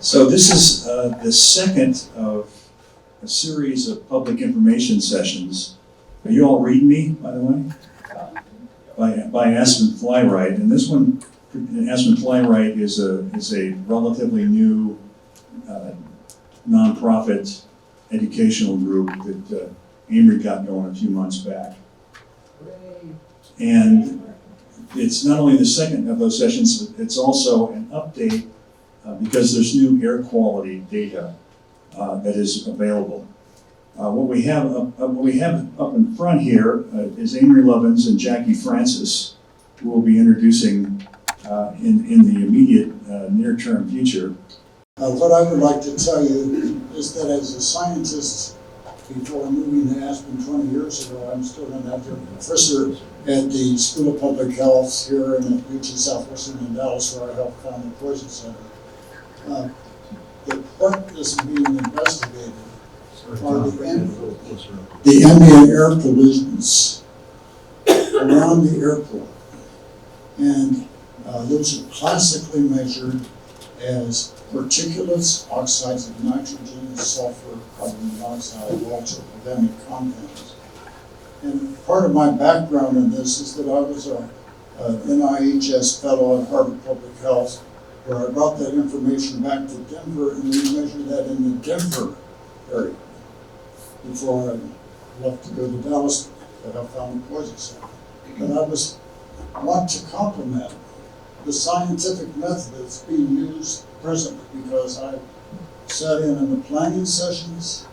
So this is the second of a series of public information sessions. Are you all reading me, by the way? By Aspen Flywright, and this one, Aspen Flywright is a relatively new nonprofit educational group that Amory got going a few months back. And it's not only the second of those sessions, but it's also an update because there's new air quality data that is available. What we have up in front here is Amory Lovins and Jackie Francis, who will be introducing in the immediate near-term future. What I would like to tell you is that as a scientist, before moving to Aspen 20 years ago, I'm still an adjunct professor at the School of Public Health here in UT Southwestern in Dallas, where I help found the Poison Center. What is being investigated are the ambient air pollutants around the airport. And those are classically measured as particulates, oxides of nitrogen, sulfur, carbon monoxide, also organic compounds. And part of my background in this is that I was an NIHS fellow at Harvard Public Health, where I brought that information back to Denver, and we measured that in the Denver area before I left to go to Dallas to help found the Poison Center. But I want to compliment the scientific method that's being used presently, because I sat in the planning sessions,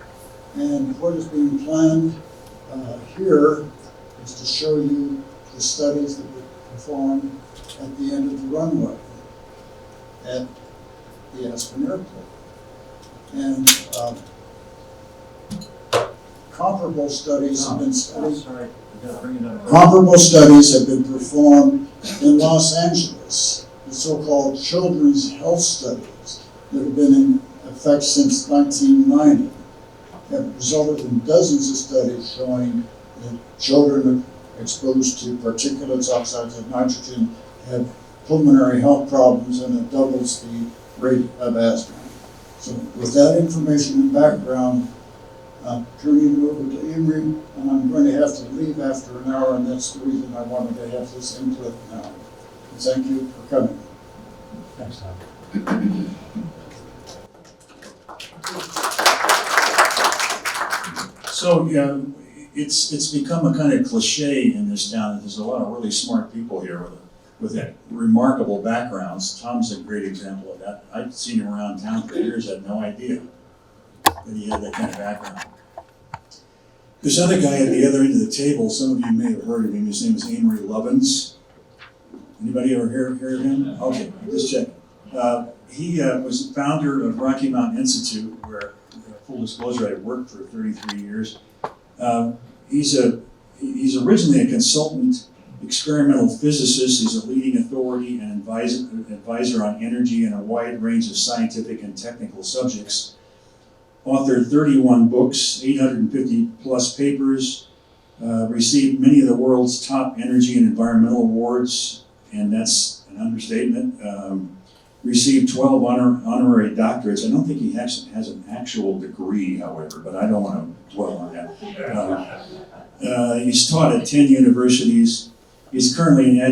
and what is being planned here is to show you the studies that were performed at the end of the runway at the Aspen Airport. And comparable studies have been studied. Comparable studies have been performed in Los Angeles, the so-called children's health studies that have been in effect since 1990 have resulted in dozens of studies showing that children exposed to particulates, oxides of nitrogen, have pulmonary health problems, and it doubles the rate of asthma. So with that information and background, I'm turning it over to Amory, and I'm going to have to leave after an hour, and that's the reason I wanted to have this input now. And thank you for coming. Thanks, Tom. So yeah, it's become a kind of cliche in this town that there's a lot of really smart people here with that remarkable backgrounds. Tom's a great example of that. I've seen him around town for years, had no idea that he had that kind of background. This other guy at the other end of the table, some of you may have heard of him. His name is Amory Lovins. Anybody ever hear of him? Okay, just check. He was the founder of Rocky Mountain Institute, where, full disclosure, I worked for 33 years. He's originally a consultant experimental physicist. He's a leading authority and advisor on energy and a wide range of scientific and technical subjects. Authored 31 books, 850 plus papers, received many of the world's top energy and environmental awards, and that's an understatement. Received 12 honorary doctorates. I don't think he has an actual degree, however, but I don't want to dwell on that. He's taught at 10 universities. He's currently an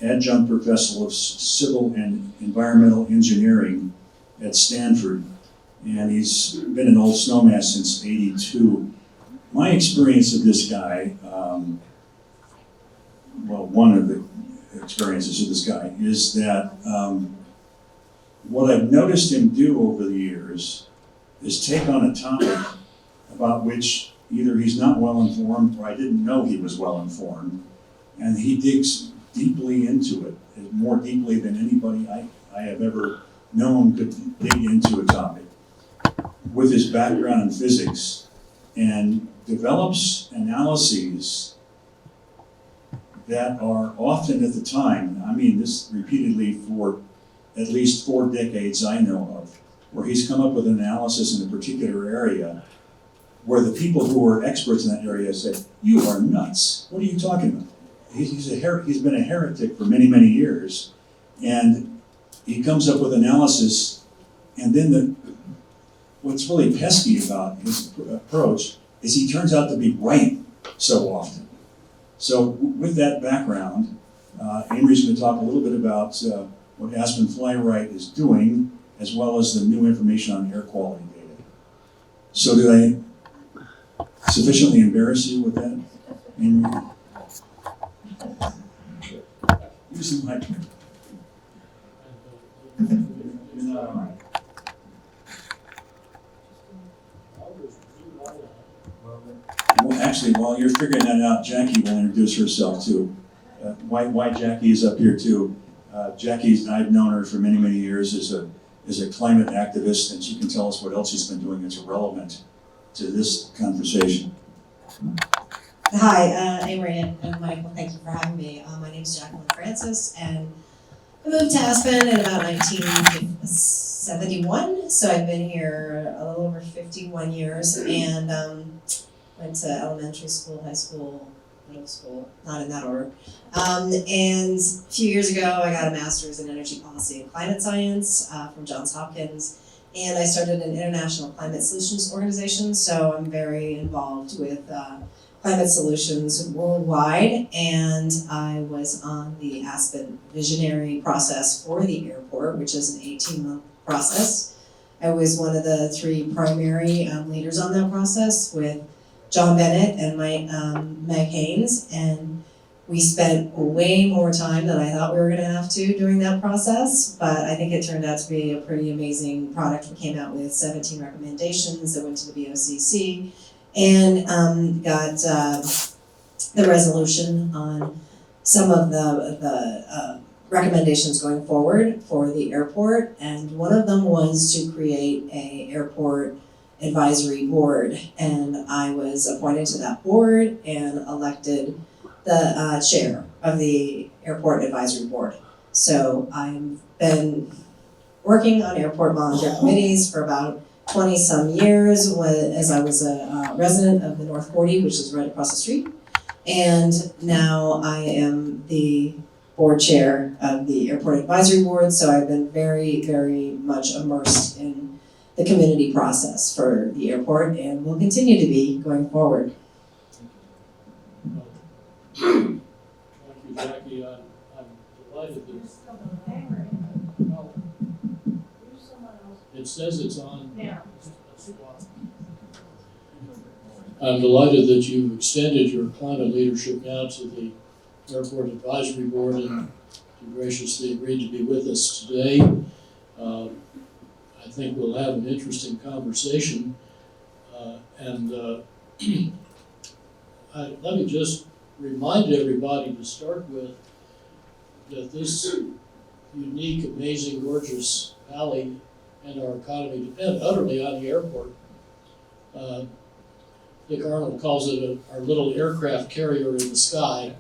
adjunct professor of civil and environmental engineering at Stanford, and he's been an old snowmass since '82. My experience of this guy, one of the experiences of this guy is that what I've noticed him do over the years is take on a topic about which either he's not well informed or I didn't know he was well informed, and he digs deeply into it, more deeply than anybody I have ever known could dig into a topic with his background in physics, and develops analyses that are often at the time, I mean this repeatedly for at least 4 decades I know of, where he's come up with an analysis in a particular area where the people who are experts in that area say, "You are nuts. What are you talking about?" He's been a heretic for many, many years, and he comes up with analysis And then what's really pesky about his approach is he turns out to be right so often. So with that background, Amory's going to talk a little bit about what Aspen Fly Right is doing, as well as the new information on air quality data. So did I sufficiently embarrass you with that, Amory? Use the mic. You're not all right. Well, actually, while you're figuring that out, Jackie will introduce herself too. Why Jackie is up here too. I've known her for many, many years as a climate activist, and she can tell us what else she's been doing that's relevant to this conversation. Hi, Amory and Michael, thank you for having me. My name is Jacqueline Francis, and I moved to Aspen in about 1971, so I've been here a little over 51 years, and went to elementary school, high school, middle school, not in that order. And a few years ago, I got a master's in energy policy and climate science from Johns Hopkins, and I started an international climate solutions organization, so I'm very involved with climate solutions worldwide, and I was on the Aspen visionary process for the airport, which is an 18-month process. I was one of the 3 primary leaders on that process with John Bennett and Meg Haynes, and we spent way more time than I thought we were going to have to during that process, but I think it turned out to be a pretty amazing product. We came out with 17 recommendations that went to the BOCC, and got the resolution on some of the recommendations going forward for the airport, and one of them was to create a airport advisory board, and I was appointed to that board and elected the chair of the airport advisory board. So I've been working on airport volunteer committees for about 20 some years as I was a resident of the North 40, which is right across the street. And now I am the board chair of the airport advisory board. So I've been very, very much immersed in the community process for the airport and will continue to be going forward. Thank you, Jackie. I'm delighted that it says it's on. Yeah. I'm delighted that you've extended your climate leadership now to the Airport Advisory Board, and you graciously agreed to be with us today. I think we'll have an interesting conversation. Let me just remind everybody to start with that this unique, amazing, gorgeous valley and our economy depend utterly on the airport. Dick Arnold calls it our little aircraft carrier in the sky,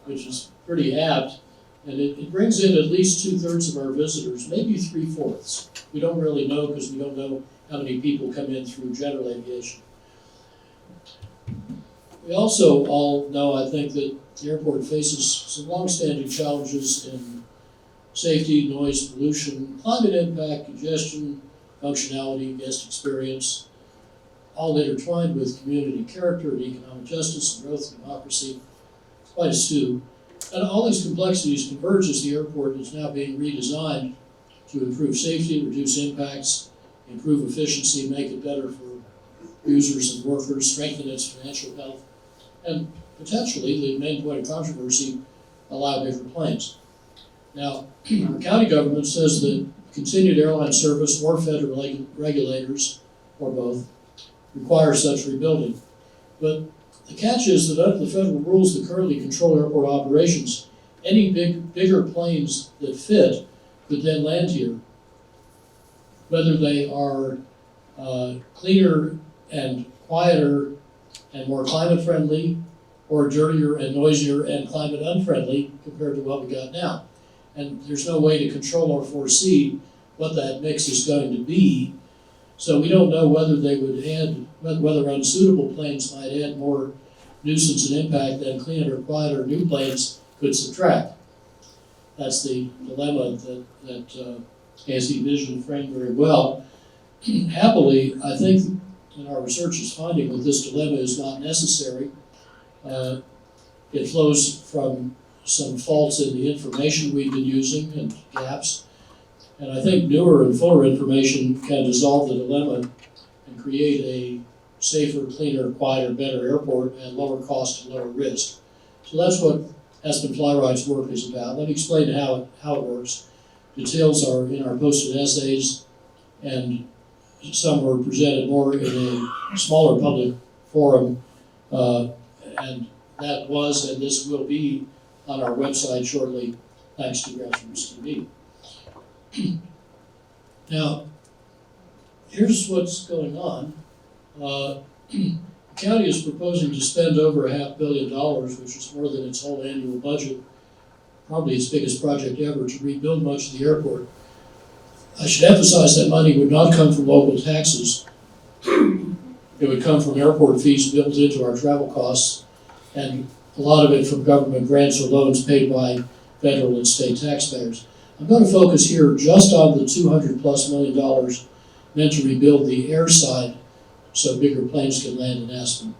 which is pretty apt. And it brings in at least 2/3 of our visitors, maybe 3/4. We don't really know because we don't know how many people come in through general aviation. We also all know, I think, that the airport faces some longstanding challenges in safety, noise, pollution, climate impact, congestion, functionality, guest experience, all intertwined with community character and economic justice and growth and democracy. It's quite a stew. And all these complexities converge as the airport is now being redesigned to improve safety, reduce impacts, improve efficiency, make it better for users and workers, strengthen its financial health, and potentially, the main point of controversy, allow bigger planes. Now, our county government says that continued airline service or federal regulators, or both, require such rebuilding. But the catch is that under the federal rules that currently control airport operations, any bigger planes that fit could then land here, whether they are cleaner and quieter and more climate friendly, or dirtier and noisier and climate unfriendly compared to what we got now. And there's no way to control or foresee what that mix is going to be. So we don't know whether they would add, whether unsuitable planes might add more nuisance and impact than cleaner, quieter new planes could subtract. That's the dilemma that can't see vision frame very well. Happily, I think that our research is finding that this dilemma is not necessary. It flows from some faults in the information we've been using and gaps. And I think newer and fuller information can dissolve the dilemma and create a safer, cleaner, quieter, better airport at lower cost and lower risk. So that's what Aspen Flyride's work is about. Let me explain how it works. Details are in our posted essays, and some were presented more in a smaller public forum, and that was and this will be on our website shortly, thanks to GrassRoots TV. Now, here's what's going on. The county is proposing to spend over $500 million, which is more than its whole annual budget, probably its biggest project ever, to rebuild much of the airport. I should emphasize that money would not come from local taxes. It would come from airport fees built into our travel costs, and a lot of it from government grants or loans paid by federal and state taxpayers. I'm going to focus here just on the $200+ million meant to rebuild the air side so bigger planes can land in Aspen.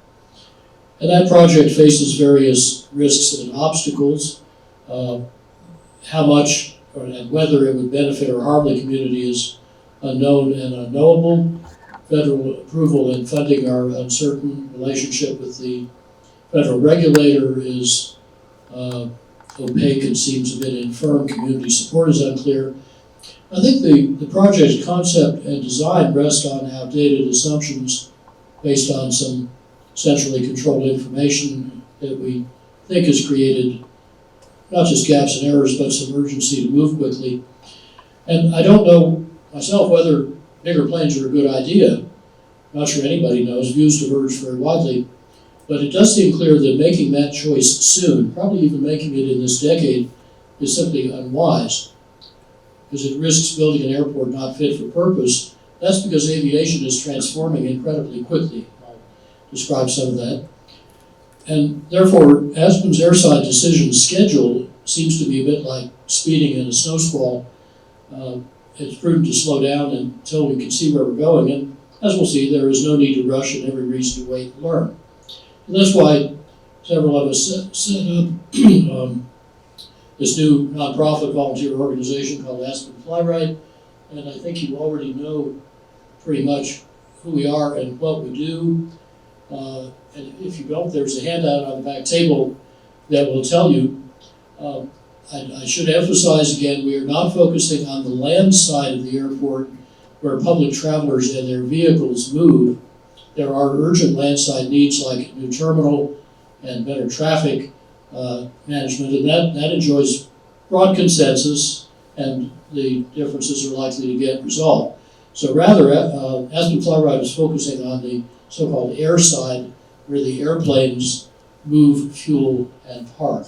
And that project faces various risks and obstacles. How much and whether it would benefit or harm the community is unknown and unknowable. Federal approval and funding are uncertain. Relationship with the federal regulator is opaque and seems a bit infirm. Community support is unclear. I think the project's concept and design rest on outdated assumptions based on some centrally controlled information that we think has created not just gaps and errors, but some urgency to move quickly. And I don't know myself whether bigger planes are a good idea. I'm not sure anybody knows. Views diverge very widely. But it does seem clear that making that choice soon, probably even making it in this decade, is simply unwise, because it risks building an airport not fit for purpose. That's because aviation is transforming incredibly quickly. I'll describe some of that. And therefore, Aspen's airside decision schedule seems to be a bit like speeding in a snow squall. It's prudent to slow down until we can see where we're going. And as we'll see, there is no need to rush and every reason to wait and learn. And that's why several of us set up this new nonprofit volunteer organization called Aspen Flyride. And I think you already know pretty much who we are and what we do. And if you don't, there's a handout on the back table that will tell you. I should emphasize again, we are not focusing on the land side of the airport where public travelers and their vehicles move. There are urgent landside needs like a new terminal and better traffic management, and that enjoys broad consensus, and the differences are likely to get resolved. So rather, Aspen Flyride is focusing on the so-called air side, where the airplanes move, fuel, and park.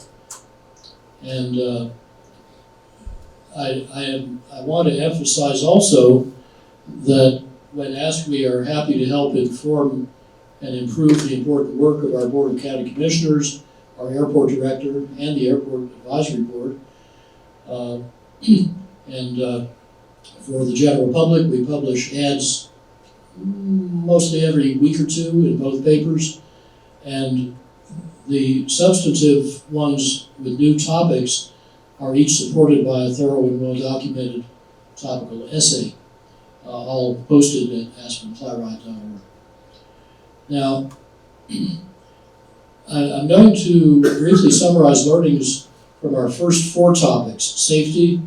And I want to emphasize also that when asked, we are happy to help inform and improve the important work of our Board of County Commissioners, our airport director, and the Airport Advisory Board. And for the general public, we publish ads mostly every week or two in both papers. And the substantive ones with new topics are each supported by a thorough and well-documented topical essay, all posted at aspenflyride.org. Now, I'm going to briefly summarize learnings from our first 4 topics: safety,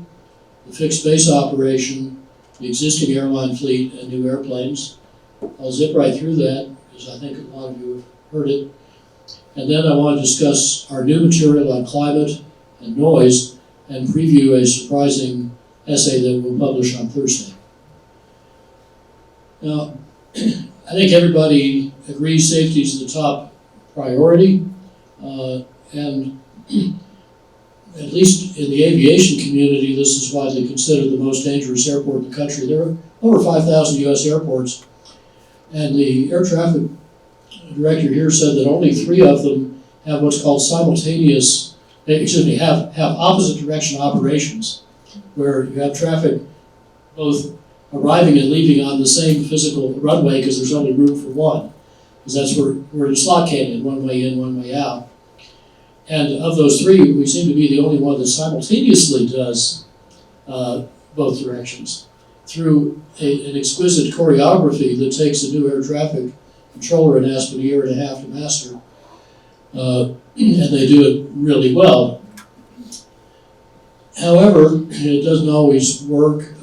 the fixed base operation, the existing airline fleet, and new airplanes. I'll zip right through that because I think a lot of you have heard it. And then I want to discuss our new material on climate and noise and preview a surprising essay that we'll publish on Thursday. Now, I think everybody agrees safety is the top priority, and at least in the aviation community, this is widely considered the most dangerous airport in the country. There are over 5,000 U.S. airports, and the air traffic director here said that only 3 of them have what's called have opposite direction operations, where you have traffic both arriving and leaving on the same physical runway, because there's only room for one, because that's where we're in a slot canyon, one way in, one way out. And of those three, we seem to be the only one that simultaneously does both directions through an exquisite choreography that takes a new air traffic controller in Aspen a year and a half to master. And they do it really well. However, it doesn't always work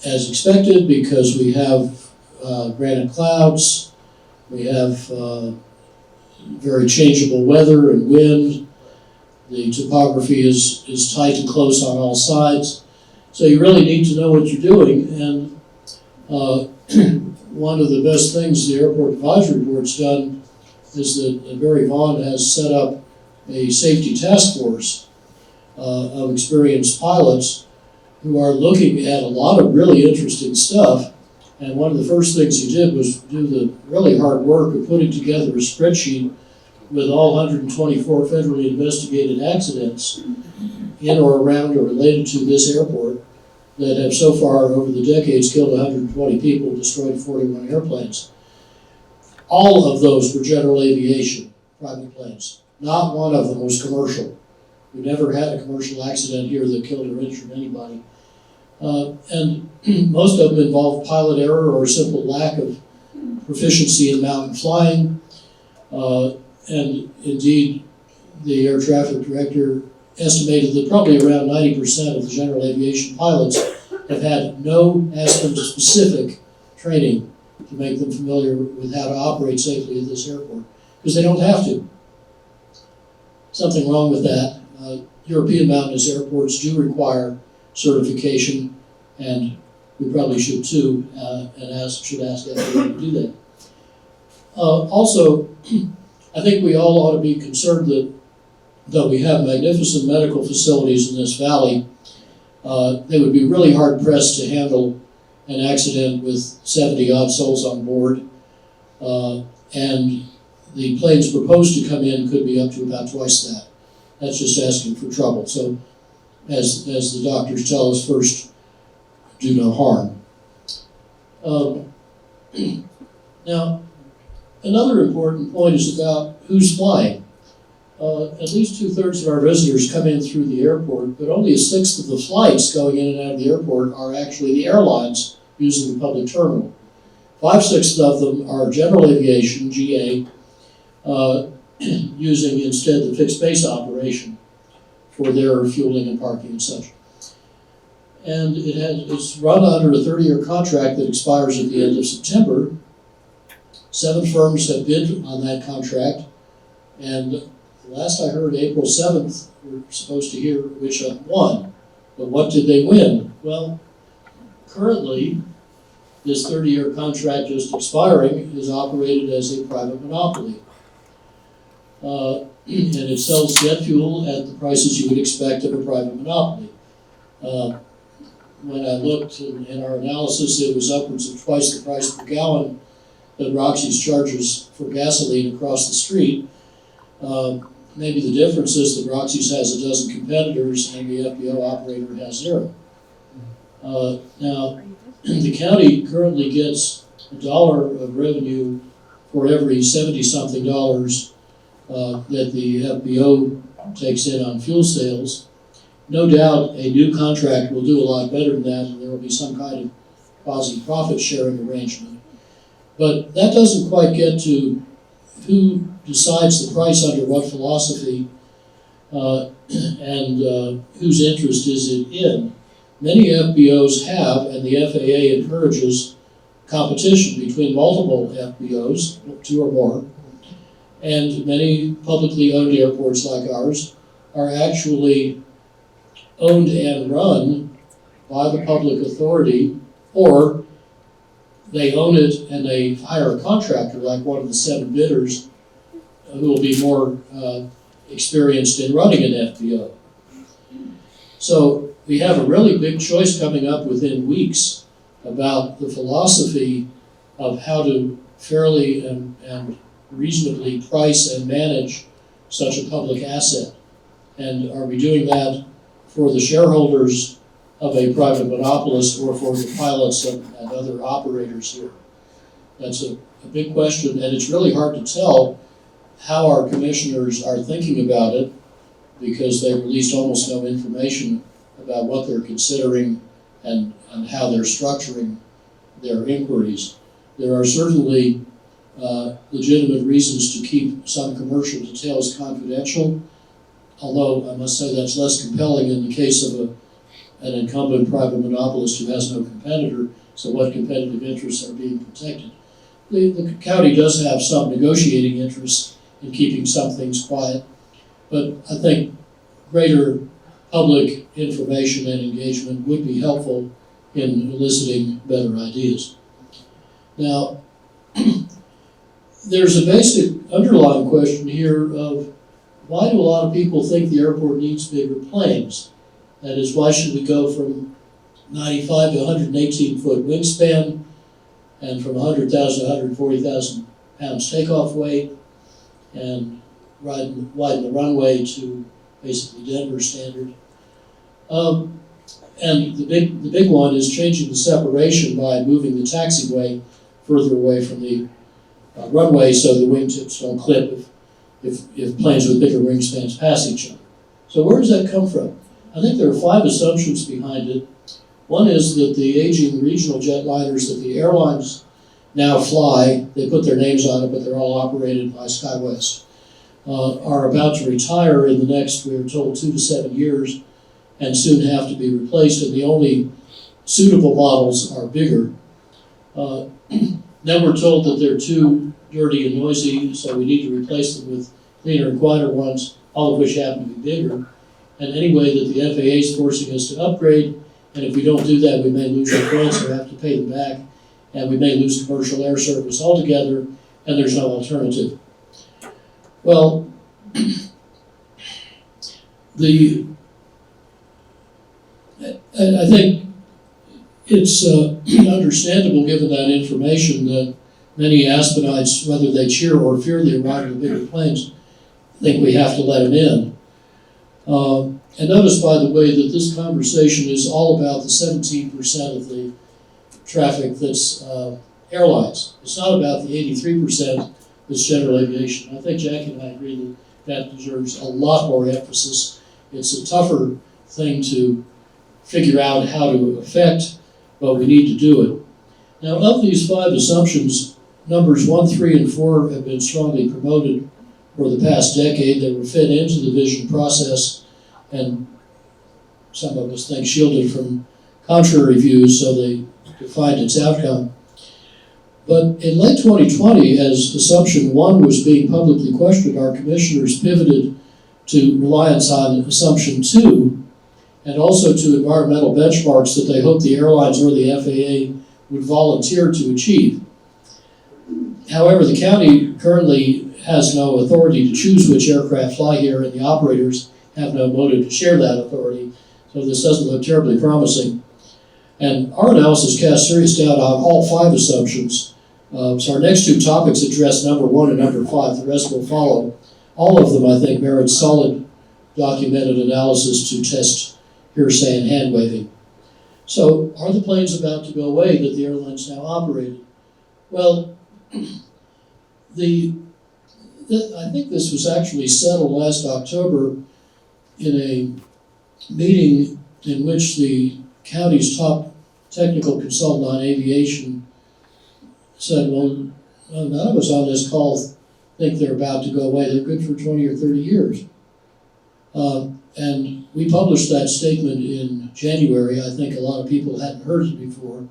as expected, because we have granite clouds, we have very changeable weather and wind, the topography is tight and close on all sides, so you really need to know what you're doing. And one of the best things the Airport Advisory Board's done is that Barry Vaughn has set up a safety task force of experienced pilots who are looking at a lot of really interesting stuff. And one of the first things he did was do the really hard work of putting together a spreadsheet with all 124 federally investigated accidents in or around or related to this airport that have so far over the decades killed 120 people, destroyed 41 airplanes. All of those were general aviation, private planes. Not one of them was commercial. We never had a commercial accident here that killed or injured anybody. And most of them involved pilot error or simple lack of proficiency in mountain flying. And indeed, the air traffic director estimated that probably around 90% of the general aviation pilots have had no Aspen-specific training to make them familiar with how to operate safely at this airport, because they don't have to. Something wrong with that. European mountainous airports do require certification, and we probably should too, and should ask FAA to do that. Also, I think we all ought to be concerned that though we have magnificent medical facilities in this valley, they would be really hard pressed to handle an accident with 70-odd souls on board, and the planes proposed to come in could be up to about twice that. That's just asking for trouble. So, as the doctors tell us, first, do no harm. Now, another important point is about who's flying. At least 2/3 of our visitors come in through the airport, but only 1/6 of the flights going in and out of the airport are actually the airlines using the public terminal. 5/6 of them are general aviation, GA, using instead the fixed base operation for their fueling and parking and such. And it's run under a 30-year contract that expires at the end of September. 7 firms have bid on that contract, and last I heard, April 7th, we're supposed to hear which won. But what did they win? Well, currently, this 30-year contract just expiring is operated as a private monopoly. And it sells jet fuel at the prices you would expect of a private monopoly. When I looked in our analysis, it was upwards of twice the price per gallon that Roxy's charges for gasoline across the street. Maybe the difference is that Roxy's has a dozen competitors and the FBO operator has 0. Now, the county currently gets $1 of revenue for every 70-something dollars that the FBO takes in on fuel sales. No doubt a new contract will do a lot better than that, and there will be some kind of quasi-profit sharing arrangement. But that doesn't quite get to who decides the price under what philosophy and whose interest is it in. Many FBOs have, and the FAA encourages, competition between multiple FBOs, 2 or more, and many publicly owned airports like ours are actually owned and run by the public authority, or they own it and they hire a contractor like one of the 7 bidders who will be more experienced in running an FBO. So we have a really big choice coming up within weeks about the philosophy of how to fairly and reasonably price and manage such a public asset. And are we doing that for the shareholders of a private monopolist or for the pilots and other operators here? That's a big question, and it's really hard to tell how our commissioners are thinking about it because they released almost no information about what they're considering and how they're structuring their inquiries. There are certainly legitimate reasons to keep some commercial details confidential, although I must say that's less compelling in the case of an incumbent private monopolist who has no competitor, so what competitive interests are being protected? The county does have some negotiating interest in keeping some things quiet, but I think greater public information and engagement would be helpful in eliciting better ideas. Now, there's a basic underlying question here of why do a lot of people think the airport needs bigger planes? That is, why should we go from 95 to 118 foot wingspan and from 100,000 to 140,000 pounds takeoff weight and widen the runway to basically Denver standard? And the big one is changing the separation by moving the taxiway further away from the runway so the wingtips don't clip if planes with bigger wingspans pass each other. So where does that come from? I think there are 5 assumptions behind it. One is that the aging regional jetliners that the airlines now fly, they put their names on it, but they're all operated by SkyWest, are about to retire in the next, we're told, 2 to 7 years, and soon have to be replaced, and the only suitable models are bigger. Then we're told that they're too dirty and noisy, so we need to replace them with cleaner and quieter ones, all of which happen to be bigger. And anyway, that the FAA is forcing us to upgrade, and if we don't do that, we may lose our grants or have to pay them back, and we may lose commercial air service altogether, and there's no alternative. Well, I think it's understandable, given that information, that many Aspenites, whether they cheer or fear the arrival of bigger planes, think we have to let them in. And notice, by the way, that this conversation is all about the 17% of the traffic that's airlines. It's not about the 83% that's general aviation. I think Jackie and I agree that that deserves a lot more emphasis. It's a tougher thing to figure out how to affect, but we need to do it. Now, of these 5 assumptions, numbers 1, 3, and 4 have been strongly promoted for the past decade. They were fed into the vision process, and some of us think shielded from contrary views, so they defined its outcome. But in late 2020, as assumption 1 was being publicly questioned, our commissioners pivoted to reliance on assumption 2, and also to environmental benchmarks that they hoped the airlines or the FAA would volunteer to achieve. However, the county currently has no authority to choose which aircraft fly here, and the operators have no motive to share that authority, so this doesn't look terribly promising. And our analysis casts serious doubt on all 5 assumptions. So our next 2 topics address number 1 and number 5. The rest will follow. All of them, I think, merit solid documented analysis to test hearsay and hand-waving. So are the planes about to go away that the airlines now operated? Well, I think this was actually settled last October in a meeting in which the county's top technical consultant on aviation said, well, none of us on this call think they're about to go away. They're good for 20 or 30 years. And we published that statement in January. I think a lot of people hadn't heard it before.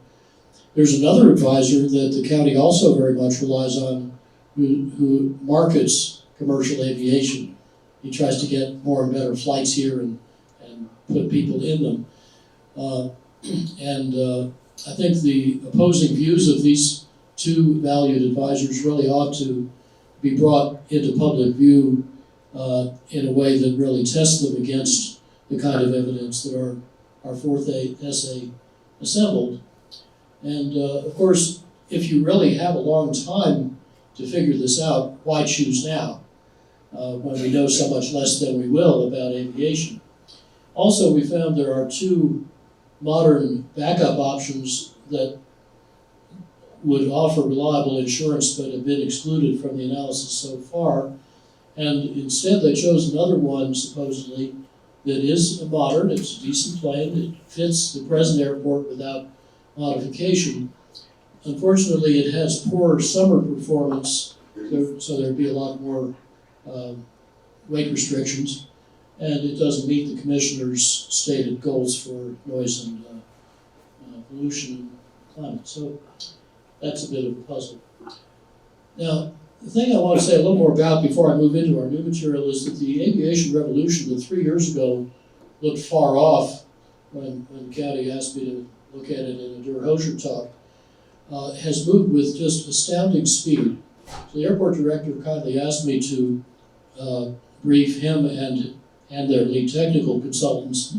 There's another advisor that the county also very much relies on who markets commercial aviation. He tries to get more and better flights here and put people in them. I think the opposing views of these 2 valued advisors really ought to be brought into public view in a way that really tests them against the kind of evidence that our 4th essay assembled. And of course, if you really have a long time to figure this out, why choose now when we know so much less than we will about aviation? Also, we found there are 2 modern backup options that would offer reliable insurance but have been excluded from the analysis so far. And instead they chose another one supposedly that is modern, it's a decent plane, it fits the present airport without modification. Unfortunately, it has poor summer performance, so there'd be a lot more weight restrictions, and it doesn't meet the commissioner's stated goals for noise and pollution and climate. So that's a bit of a puzzle. Now, the thing I want to say a little more about before I move into our new material is that the aviation revolution that 3 years ago looked far off when the county asked me to look at it in a Der talk, has moved with just astounding speed. So the airport director kindly asked me to brief him and their lead technical consultants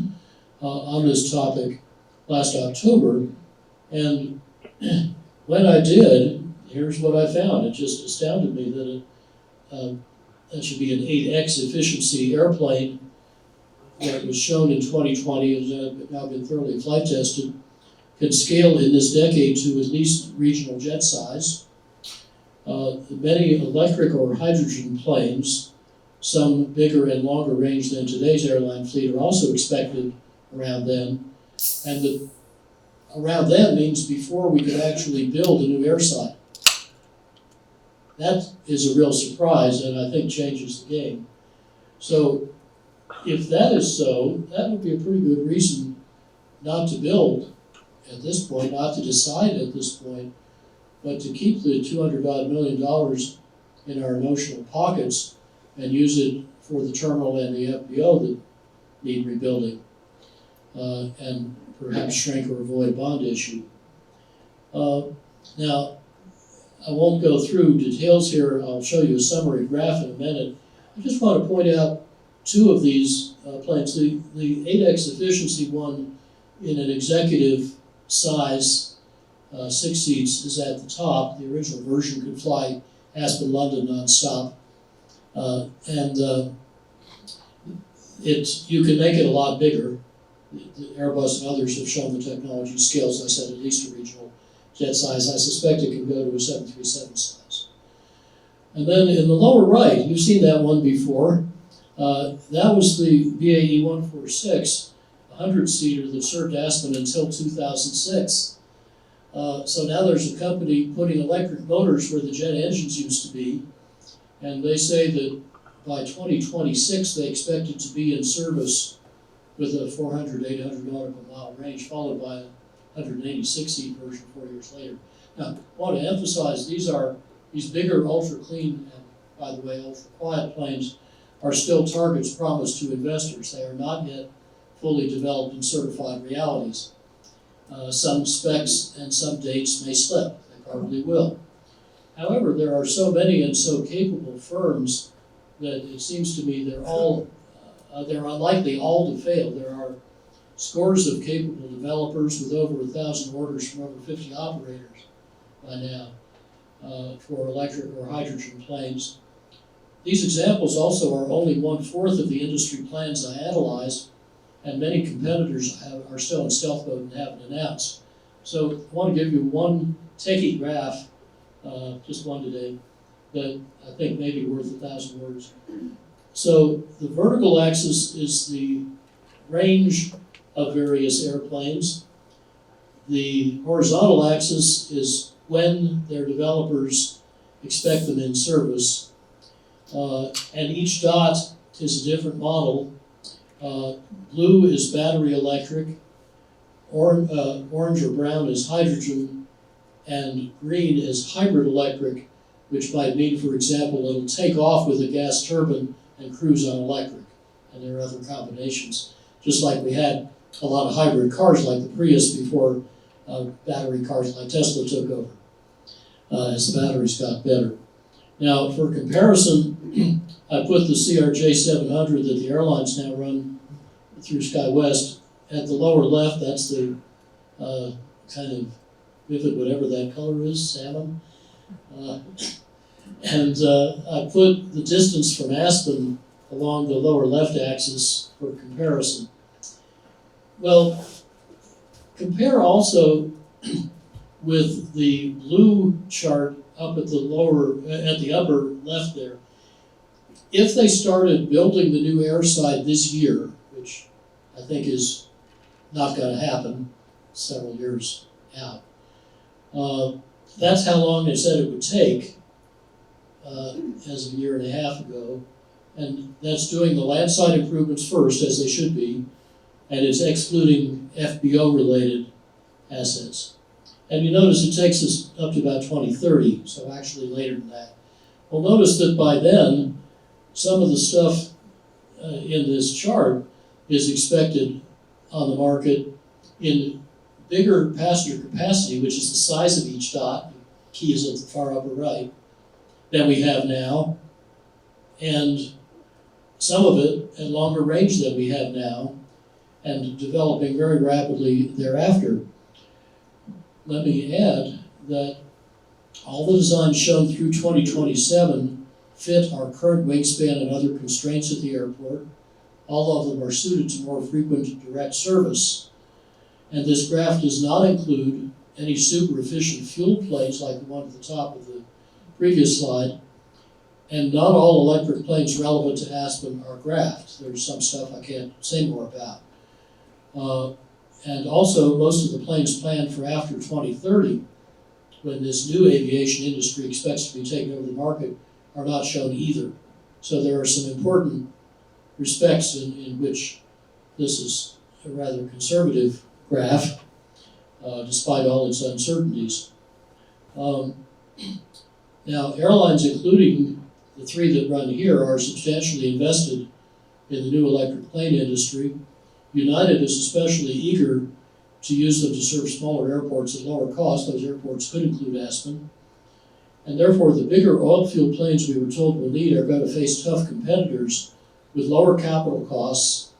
on this topic last October. And when I did, here's what I found. It just astounded me that that should be an 8x efficiency airplane that was shown in 2020 and has now been thoroughly flight tested, can scale in this decade to at least regional jet size. Many electric or hydrogen planes, some bigger and longer range than today's airline fleet, are also expected around then. And the around then means before we could actually build a new airside. That is a real surprise and I think changes the game. So if that is so, that would be a pretty good reason not to build at this point, not to decide at this point, but to keep the $200-odd million in our emotional pockets and use it for the terminal and the FBO that need rebuilding, and perhaps shrink or avoid a bond issue. Now, I won't go through details here. I'll show you a summary graph in a minute. I just want to point out two of these planes. The 8x efficiency one in an executive size, 6 seats, is at the top. The original version could fly Aspen, London nonstop. You can make it a lot bigger. The Airbus and others have shown the technology scales, as I said, at least a regional jet size. I suspect it can go to a 737 size. And then in the lower right, you've seen that one before. That was the BAE 146, a 100-seater that served Aspen until 2006. So now there's a company putting electric motors where the jet engines used to be, and they say that by 2026 they expect it to be in service with a 400, 800 nautical mile range, followed by a 186-seat version 4 years later. Now, I want to emphasize these bigger, ultra-clean, and by the way, ultra-quiet planes are still targets promised to investors. They are not yet fully developed and certified realities. Some specs and some dates may slip. They probably will. However, there are so many and so capable firms that it seems to me they're unlikely all to fail. There are scores of capable developers with over 1,000 orders from over 50 operators by now for electric or hydrogen planes. These examples also are only 1/4 of the industry plans I analyzed, and many competitors are still in stealth mode and haven't announced. So I want to give you one techie graph, just one today, that I think may be worth 1,000 words. So the vertical axis is the range of various airplanes. The horizontal axis is when their developers expect them in service. And each dot is a different model. Blue is battery electric, orange or brown is hydrogen, and green is hybrid electric, which might mean, for example, it'll take off with a gas turbine and cruise on electric. And there are other combinations, just like we had a lot of hybrid cars like the Prius before battery cars like Tesla took over, as the batteries got better. Now, for comparison, I put the CRJ 700 that the airlines now run through SkyWest at the lower left. That's the kind of vivid, whatever that color is, salmon. And I put the distance from Aspen along the lower left axis for comparison. Well, Compare also with the blue chart up at the upper left there. If they started building the new airside this year, which I think is not gonna happen several years out, that's how long they said it would take, as of a year and a half ago. And that's doing the landside improvements first, as they should be, and it's excluding FBO-related assets. And you notice it takes us up to about 2030, so actually later than that. Well, notice that by then, some of the stuff in this chart is expected on the market in bigger passenger capacity, which is the size of each dot, the key is at the far upper right, than we have now, and some of it at longer range than we have now, and developing very rapidly thereafter. Let me add that all the designs shown through 2027 fit our current wingspan and other constraints at the airport. All of them are suited to more frequent direct service. And this graph does not include any super efficient fuel planes like the one at the top of the previous slide. And not all electric planes relevant to Aspen are graphed. There's some stuff I can't say more about. And also, most of the planes planned for after 2030, when this new aviation industry expects to be taking over the market, are not shown either. So there are some important respects in which this is a rather conservative graph, despite all its uncertainties. Now, airlines, including the three that run here, are substantially invested in the new electric plane industry. United is especially eager to use them to serve smaller airports at lower cost. Those airports could include Aspen. And therefore, the bigger oil-fueled planes we were told we'll need are going to face tough competitors with lower capital costs,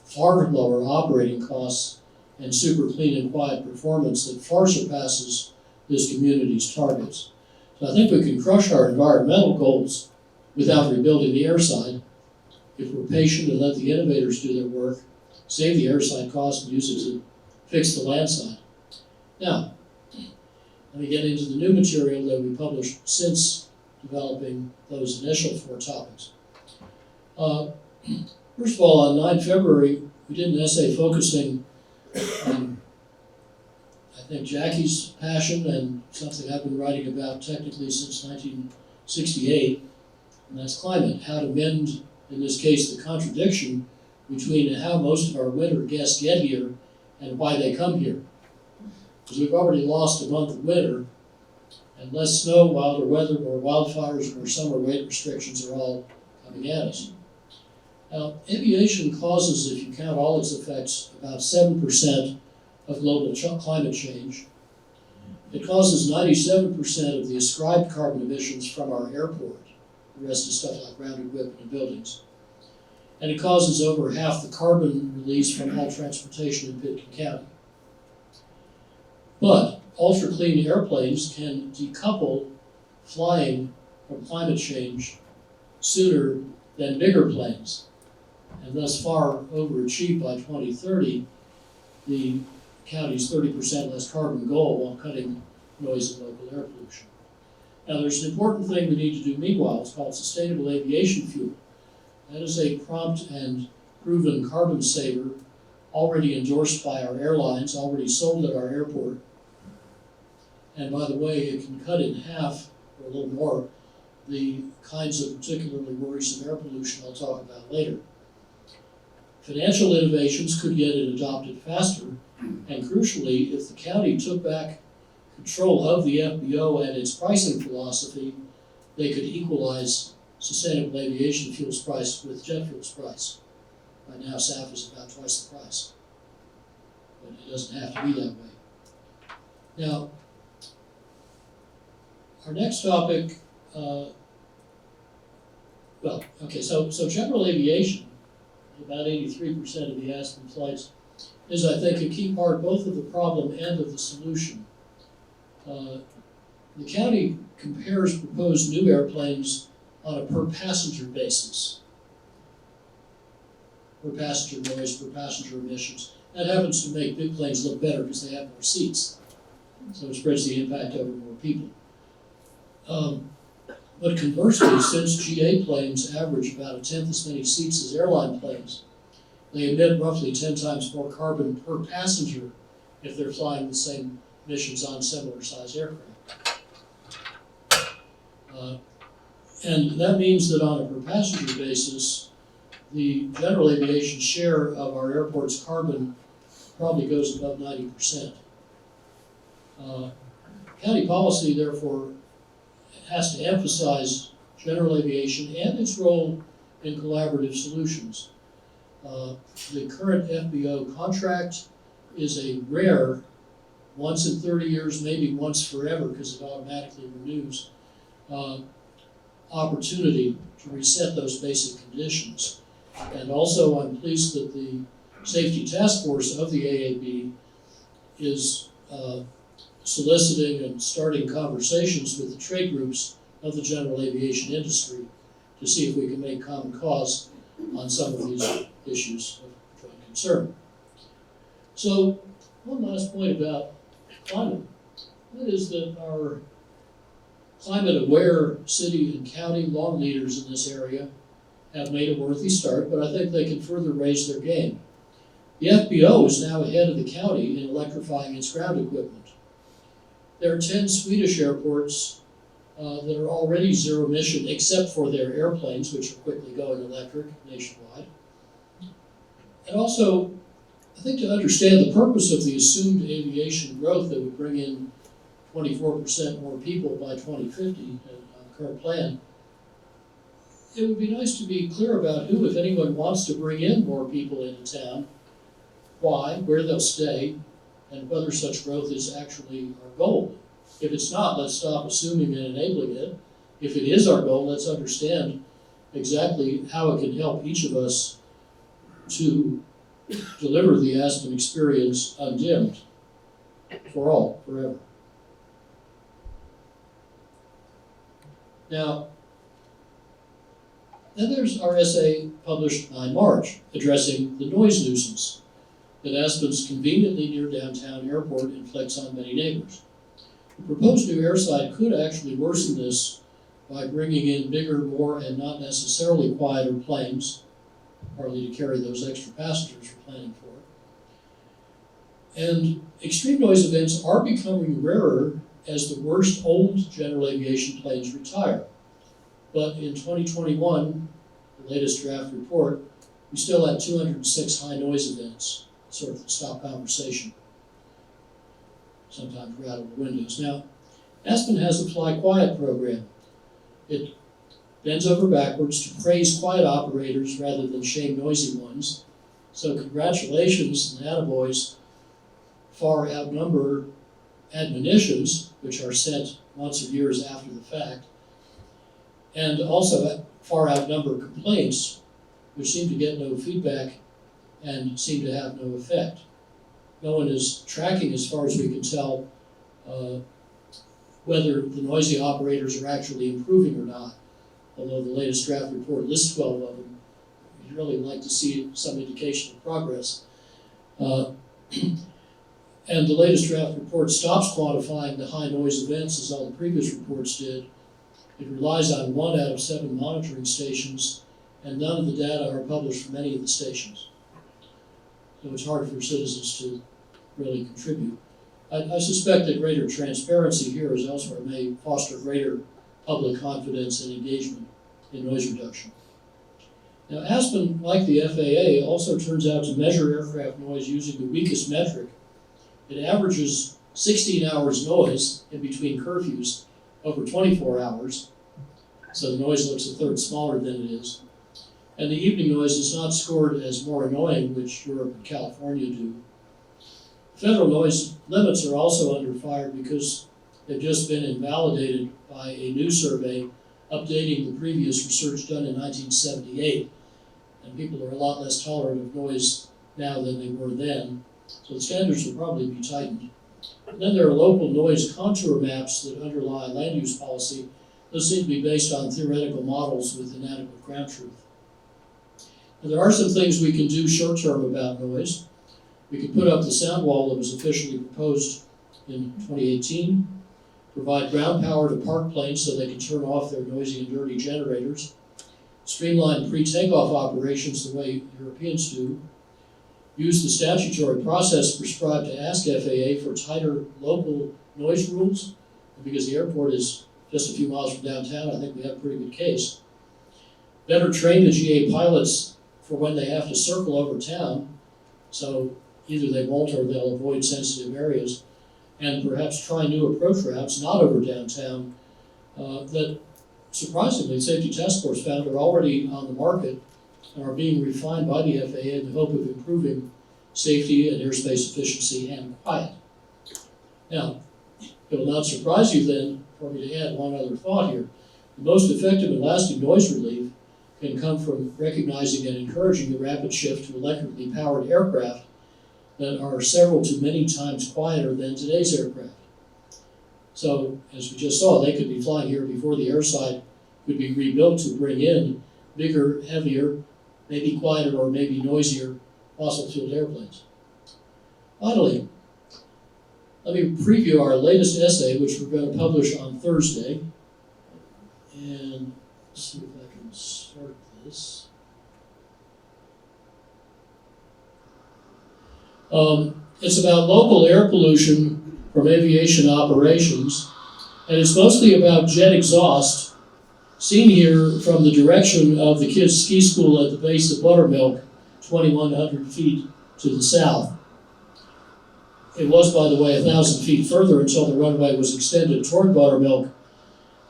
far lower operating costs, and super clean and quiet performance that far surpasses this community's targets. So I think we can crush our environmental goals without rebuilding the airside if we're patient and let the innovators do their work, save the airside cost, and use it to fix the landside. Now, let me get into the new material that we published since developing those initial four topics. First of all, on 9 February, we did an essay focusing on, I think, Jackie's passion and something I've been writing about technically since 1968, and that's climate, how to mend, in this case, the contradiction between how most of our winter guests get here and why they come here. Because we've already lost a month of winter, and less snow, wilder weather, more wildfires, more summer weight restrictions are all coming at us. Now, aviation causes, if you count all its effects, about 7% of global climate change. It causes 97% of the ascribed carbon emissions from our airport. The rest is stuff like ground equipment and buildings. And it causes over half the carbon release from all transportation in Pitkin County. But ultra-clean airplanes can decouple flying from climate change sooner than bigger planes, and thus far overachieve by 2030 the county's 30% less carbon goal while cutting noise and local air pollution. Now, there's an important thing we need to do meanwhile. It's called sustainable aviation fuel. That is a prompt and proven carbon saver already endorsed by our airlines, already sold at our airport. And by the way, it can cut in half or a little more the kinds of particularly worrisome air pollution I'll talk about later. Financial innovations could get it adopted faster, and crucially, if the county took back control of the FBO and its pricing philosophy, they could equalize sustainable aviation fuel's price with jet fuel's price. Right now, SAF is about twice the price, but it doesn't have to be that way. Now, our next topic, so general aviation, about 83% of the Aspen flights, is, I think, a key part both of the problem and of the solution. The county compares proposed new airplanes on a per passenger basis, per passenger noise, per passenger emissions, That happens to make big planes look better because they have more seats. So it spreads the impact over more people. But conversely, since GA planes average about 1/10 as many seats as airline planes, they emit roughly 10 times more carbon per passenger if they're flying the same missions on similar sized aircraft. And that means that on a per passenger basis, the general aviation share of our airport's carbon probably goes above 90%. County policy, therefore, has to emphasize general aviation and its role in collaborative solutions. The current FBO contract is a rare, once in 30 years, maybe once forever, because it automatically renews, opportunity to reset those basic conditions. And also, I'm pleased that the Safety Task Force of the AAB is soliciting and starting conversations with the trade groups of the general aviation industry to see if we can make common cause on some of these issues of joint concern. So, one last point about climate. That is that our climate-aware city and county lawn leaders in this area have made a worthy start, but I think they can further raise their game. The FBO is now ahead of the county in electrifying its ground equipment. There are 10 Swedish airports that are already zero emission, except for their airplanes, which are quickly going electric nationwide. And also, I think to understand the purpose of the assumed aviation growth that would bring in 24% more people by 2050 on the current plan, it would be nice to be clear about who, if anyone, wants to bring in more people into town, why, where they'll stay, and whether such growth is actually our goal. If it's not, let's stop assuming and enabling it. If it is our goal, let's understand exactly how it can help each of us to deliver the Aspen experience undimmed for all, forever. Now, then there's our essay published 9 March addressing the noise nuisance that Aspen's conveniently near downtown airport inflicts on many neighbors. The proposed new airside could actually worsen this by bringing in bigger, more, and not necessarily quieter planes, partly to carry those extra passengers we're planning for. And extreme noise events are becoming rarer as the worst old general aviation planes retire. But in 2021, the latest draft report, we still had 206 high noise events. Sort of stop conversation. Sometimes rattle the windows. Now, Aspen has a Fly Quiet program. It bends over backwards to praise quiet operators rather than shame noisy ones. So congratulations, and attaboys far outnumber admonitions, which are sent months or years after the fact, and also far outnumber complaints, which seem to get no feedback and seem to have no effect. No one is tracking, as far as we can tell, whether the noisy operators are actually improving or not, although the latest draft report lists 12 of them. We'd really like to see some indication of progress. And the latest draft report stops quantifying the high noise events as all the previous reports did. It relies on 1 out of 7 monitoring stations, and none of the data are published from any of the stations. So it's hard for citizens to really contribute. I suspect that greater transparency here as elsewhere may foster greater public confidence and engagement in noise reduction. Now, Aspen, like the FAA, also turns out to measure aircraft noise using the weakest metric. It averages 16 hours noise in between curfews over 24 hours, so the noise looks a third smaller than it is. And the evening noise is not scored as more annoying, which Europe and California do. Federal noise limits are also under fire because they've just been invalidated by a new survey updating the previous research done in 1978. And people are a lot less tolerant of noise now than they were then. So the standards will probably be tightened. And then there are local noise contour maps that underlie land use policy. Those seem to be based on theoretical models with inadequate ground truth. And there are some things we can do short term about noise. We could put up the sound wall that was officially proposed in 2018, provide ground power to park planes so they can turn off their noisy and dirty generators, streamline pre-takeoff operations the way Europeans do, use the statutory process prescribed to ask FAA for tighter local noise rules, because the airport is just a few miles from downtown. I think we have a pretty good case. Better train the GA pilots for when they have to circle over town, so either they won't or they'll avoid sensitive areas, and perhaps try new approach routes not over downtown that surprisingly Safety Task Force found are already on the market and are being refined by the FAA in the hope of improving safety and airspace efficiency and quiet. Now, it will not surprise you then for me to add one other thought here. The most effective and lasting noise relief can come from recognizing and encouraging the rapid shift to electrically powered aircraft that are several to many times quieter than today's aircraft. So, as we just saw, they could be flying here before the airside could be rebuilt to bring in bigger, heavier, maybe quieter or maybe noisier fossil-fueled airplanes. Finally, let me preview our latest essay, which we're going to publish on Thursday. And let's see if I can start this. It's about local air pollution from aviation operations, and it's mostly about jet exhaust, seen here from the direction of the kids' ski school at the base of Buttermilk, 2,100 feet to the south. It was, by the way, 1,000 feet further until the runway was extended toward Buttermilk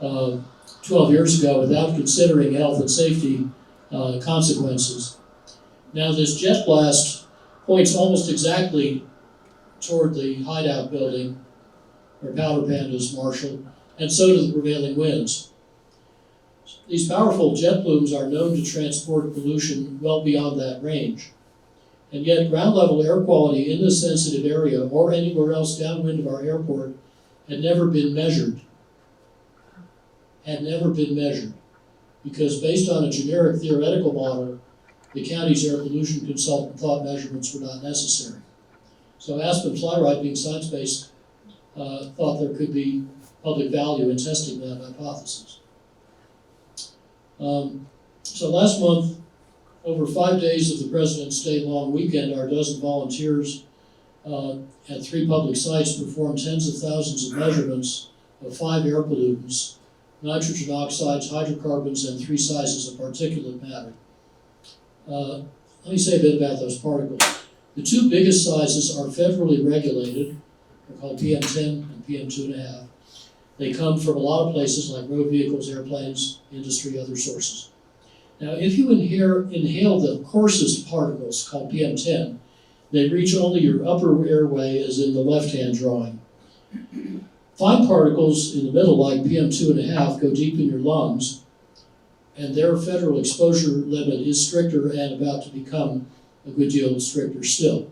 12 years ago without considering health and safety consequences. Now, this jet blast points almost exactly toward the hideout building where Powder Panda's marshal, and so do the prevailing winds. These powerful jet plumes are known to transport pollution well beyond that range. And yet ground level air quality in this sensitive area or anywhere else downwind of our airport had never been measured. Because based on a generic theoretical model, the county's air pollution consultant thought measurements were not necessary. So Aspen Flyride, being science-based, thought there could be public value in testing that hypothesis. So last month, over 5 days of the President's Day long weekend, our dozen volunteers at 3 public sites performed tens of thousands of measurements of 5 air pollutants, nitrogen oxides, hydrocarbons, and 3 sizes of particulate matter. Let me say a bit about those particles. The 2 biggest sizes are federally regulated. They're called PM10 and PM2.5. They come from a lot of places like road vehicles, airplanes, industry, other sources. Now, if you inhale the coarsest particles, called PM10, they reach only your upper airway, as in the left-hand drawing. Fine particles in the middle, like PM2.5, go deep in your lungs, and their federal exposure limit is stricter and about to become a good deal stricter still.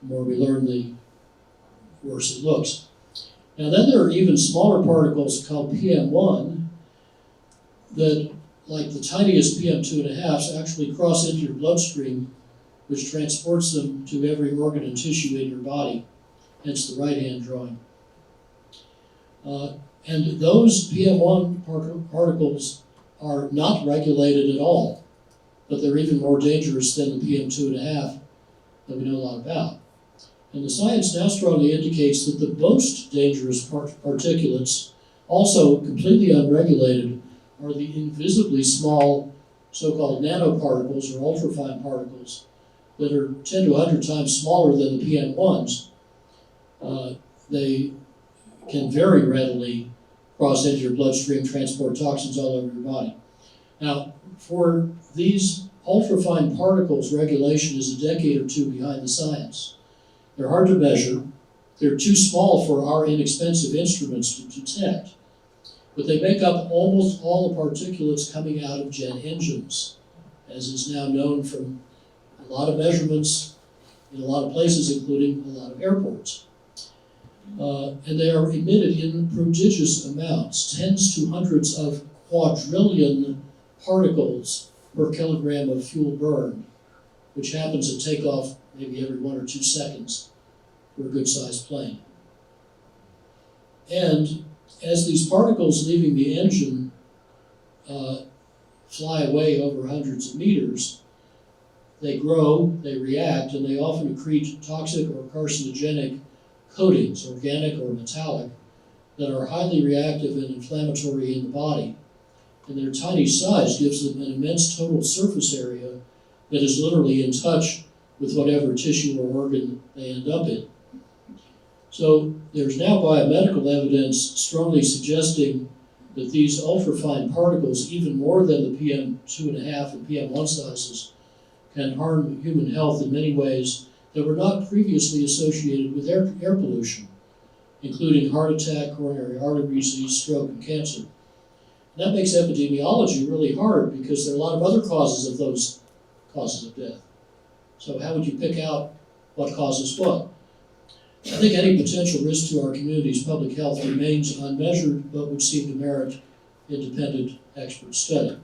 The more we learn, the worse it looks. Now then there are even smaller particles called PM1 that, like the tiniest PM2.5s, actually cross into your bloodstream, which transports them to every organ and tissue in your body, hence the right-hand drawing. And those PM1 particles are not regulated at all, but they're even more dangerous than the PM2.5 that we know a lot about. And the science now strongly indicates that the most dangerous particulates, also completely unregulated, are the invisibly small so-called nanoparticles or ultrafine particles that are 10 to 100 times smaller than the PM1s. They can very readily cross into your bloodstream, transport toxins all over your body. Now, for these ultrafine particles, regulation is a decade or 2 behind the science. They're hard to measure. They're too small for our inexpensive instruments to detect. But they make up almost all the particulates coming out of jet engines, as is now known from a lot of measurements in a lot of places, including a lot of airports. And they are emitted in prodigious amounts, tens to hundreds of quadrillion particles per kilogram of fuel burned. which happens at takeoff maybe every 1 or 2 seconds for a good-sized plane. And as these particles leaving the engine fly away over hundreds of meters, they grow, they react, and they often accrete toxic or carcinogenic coatings, organic or metallic, that are highly reactive and inflammatory in the body. And their tiny size gives them an immense total surface area that is literally in touch with whatever tissue or organ they end up in. So there's now biomedical evidence strongly suggesting that these ultrafine particles, even more than the PM2.5 and PM1 sizes, can harm human health in many ways that were not previously associated with air pollution, including heart attack, coronary artery disease, stroke, and cancer. And that makes epidemiology really hard because there are a lot of other causes of those causes of death. So how would you pick out what causes what? I think any potential risk to our community's public health remains unmeasured, but would seem to merit independent expert study.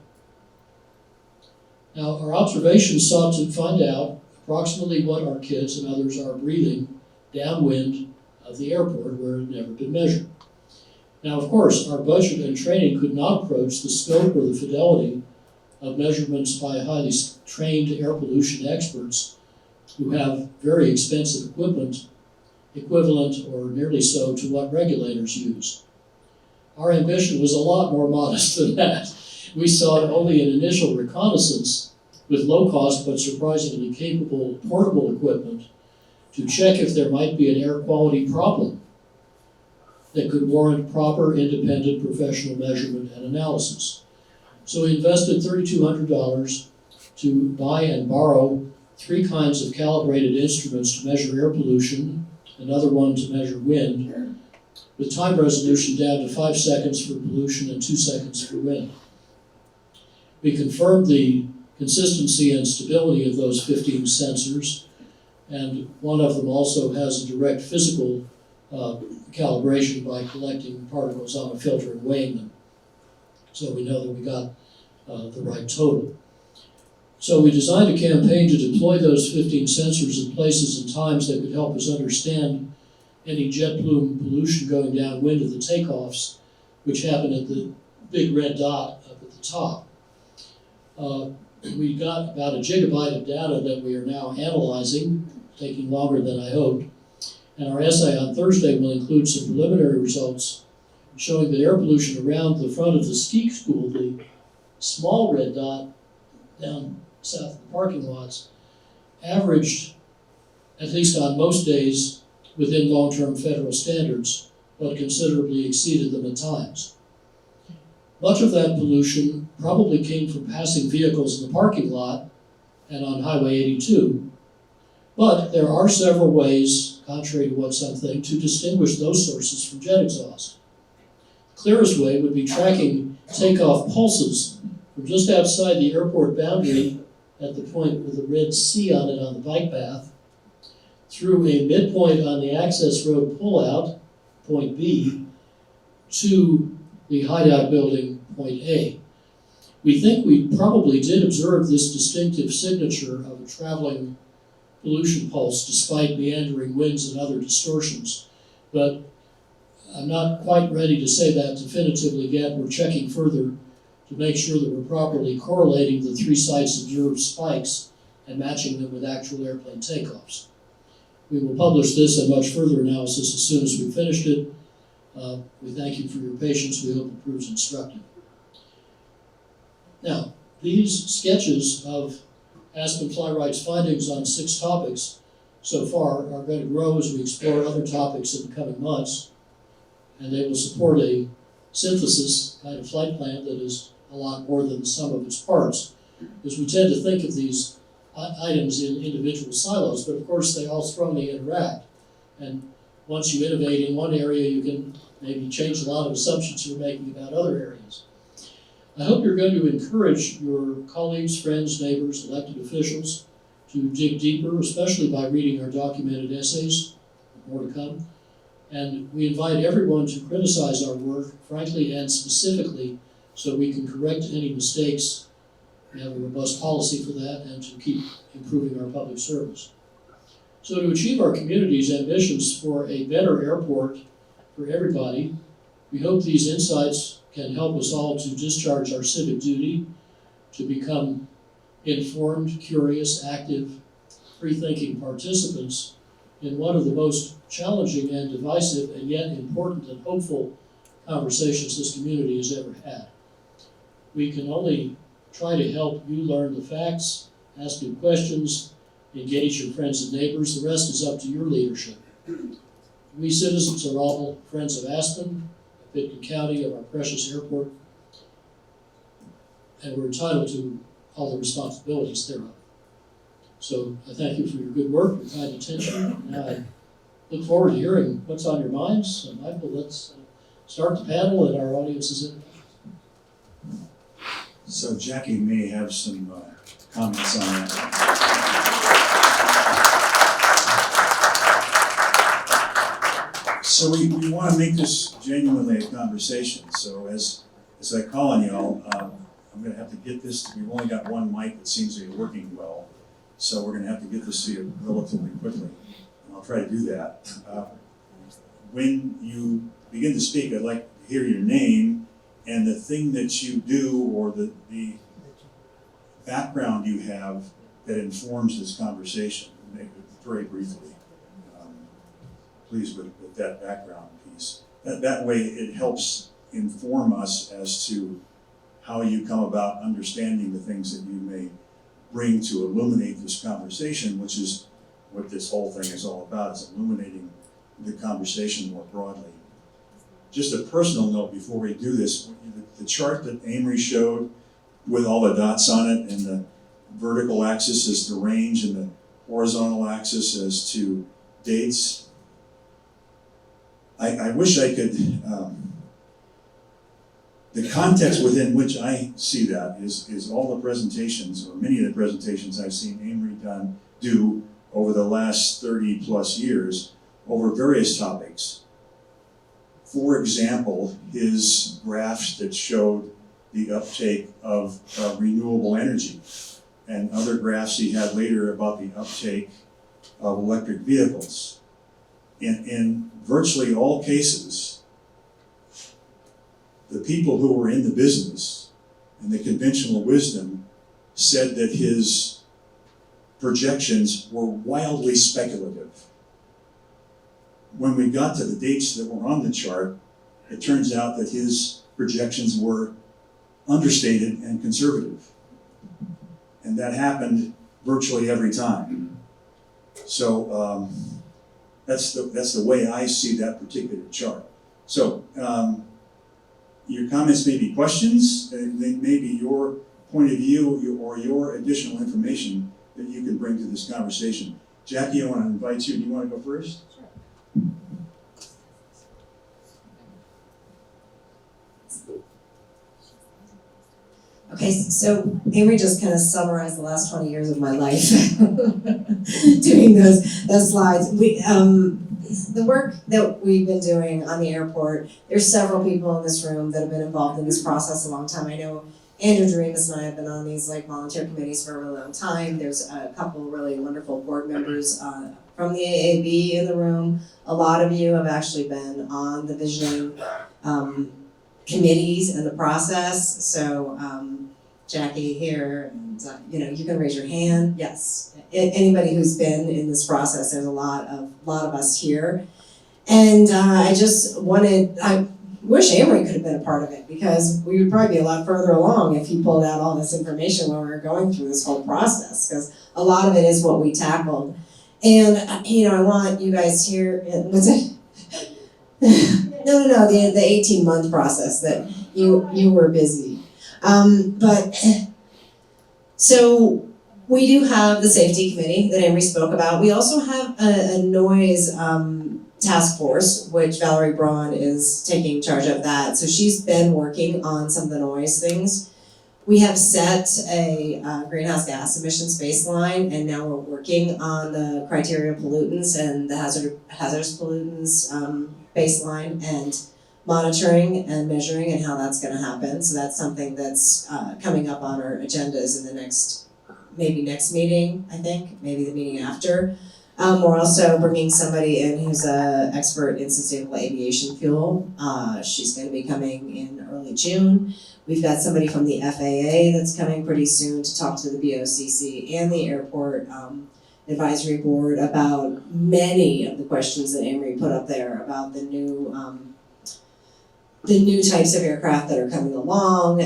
Now, our observations sought to find out approximately what our kids and others are breathing downwind of the airport where it had never been measured. Now, of course, our budget and training could not approach the scope or the fidelity of measurements by highly trained air pollution experts who have very expensive equipment, equivalent or nearly so to what regulators use. Our ambition was a lot more modest than that. We sought only an initial reconnaissance with low-cost but surprisingly capable portable equipment to check if there might be an air quality problem that could warrant proper, independent, professional measurement and analysis. So we invested $3,200 to buy and borrow 3 kinds of calibrated instruments to measure air pollution, another one to measure wind, with time resolution down to 5 seconds for pollution and 2 seconds for wind. We confirmed the consistency and stability of those 15 sensors, and one of them also has a direct physical calibration by collecting particles on a filter and weighing them. So we know that we got the right total. So we designed a campaign to deploy those 15 sensors in places and times that could help us understand any jet plume pollution going downwind of the takeoffs, which happen at the big red dot up at the top. We got about 1 gigabyte of data that we are now analyzing, taking longer than I hoped. And our essay on Thursday will include some preliminary results showing that air pollution around the front of the ski school, the small red dot down south of the parking lots, averaged, at least on most days, within long-term federal standards, but considerably exceeded them at times. Much of that pollution probably came from passing vehicles in the parking lot and on Highway 82, but there are several ways, contrary to what some think, to distinguish those sources from jet exhaust. The clearest way would be tracking takeoff pulses from just outside the airport boundary at the point with a red C on it on the bike path, through a midpoint on the access road pullout, point B, to the hideout building, point A. We think we probably did observe this distinctive signature of a traveling pollution pulse despite meandering winds and other distortions, but I'm not quite ready to say that definitively yet. We're checking further to make sure that we're properly correlating the 3 sites observed spikes and matching them with actual airplane takeoffs. We will publish this and much further analysis as soon as we've finished it. We thank you for your patience. We hope it proves instructive. Now, these sketches of Aspen Flyright's findings on 6 topics so far are going to grow as we explore other topics in the coming months, and they will support a synthesis kind of flight plan that is a lot more than the sum of its parts, because we tend to think of these items in individual silos, but of course they all strongly interact. And once you innovate in one area, you can maybe change a lot of assumptions you're making about other areas. I hope you're going to encourage your colleagues, friends, neighbors, elected officials to dig deeper, especially by reading our documented essays, more to come. And we invite everyone to criticize our work, frankly and specifically, so we can correct any mistakes We have a robust policy for that and to keep improving our public service. So to achieve our community's ambitions for a better airport for everybody, we hope these insights can help us all to discharge our civic duty, to become informed, curious, active, free-thinking participants in one of the most challenging and divisive and yet important and hopeful conversations this community has ever had. We can only try to help you learn the facts, ask good questions, engage your friends and neighbors. The rest is up to your leadership. We citizens are all friends of Aspen, Pitkin County, of our precious airport, and we're entitled to all the responsibilities thereof. So I thank you for your good work, your kind attention, and I look forward to hearing what's on your minds. So Michael, let's start the panel, and our audience is in. So Jackie may have some comments on that. So we want to make this genuinely a conversation. So as I call on y'all, I'm going to have to get this. We've only got one mic that seems to be working well, so we're going to have to get this to you relatively quickly. And I'll try to do that. When you begin to speak, I'd like to hear your name and the thing that you do, or the background you have that informs this conversation. Make it very briefly, please, with that background piece. That way it helps inform us as to how you come about understanding the things that you may bring to illuminate this conversation, which is what this whole thing is all about, is illuminating the conversation more broadly. Just a personal note before we do this, the chart that Amory showed with all the dots on it, and the vertical axis is the range and the horizontal axis as to dates. I wish I could, the context within which I see that is all the presentations, or many of the presentations I've seen Amory do over the last 30 plus years over various topics. For example, his graphs that showed the uptake of renewable energy, and other graphs he had later about the uptake of electric vehicles. In virtually all cases, the people who were in the business and the conventional wisdom said that his projections were wildly speculative. When we got to the dates that were on the chart, it turns out that his projections were understated and conservative. And that happened virtually every time. So that's the way I see that particular chart. So your comments may be questions, and they may be your point of view or your additional information that you can bring to this conversation. Jackie, I want to invite you. Do you want to go first? Okay, so Amory just kind of summarized the last 20 years of my life doing those slides. The work that we've been doing on the airport, there's several people in this room that have been involved in this process a long time. I know Andrew Doremus and I have been on these volunteer committees for a really long time. There's a couple really wonderful board members from the AAB in the room. A lot of you have actually been on the visioning committees and the process. So Jackie here, and you can raise your hand. Yes, anybody who's been in this process. There's a lot of us here, and I wish Amory could have been a part of it, because we would probably be a lot further along if he pulled out all this information when we were going through this whole process, because a lot of it is what we tackled. And I want you guys here. What's it? No, the 18-month process that you were busy. But so we do have the safety committee that Amory spoke about. We also have a noise task force, which Valerie Braun is taking charge of that. So she's been working on some of the noise things. We have set a greenhouse gas emissions baseline, and now we're working on the criteria pollutants and the hazardous pollutants baseline. And monitoring and measuring and how that's gonna happen. So that's something that's coming up on our agendas in the next meeting, I think, maybe the meeting after. We're also bringing somebody in who's an expert in sustainable aviation fuel. She's gonna be coming in early June. We've got somebody from the FAA that's coming pretty soon to talk to the BOCC and the airport advisory board about many of the questions that Amory put up there about the new types of aircraft that are coming along,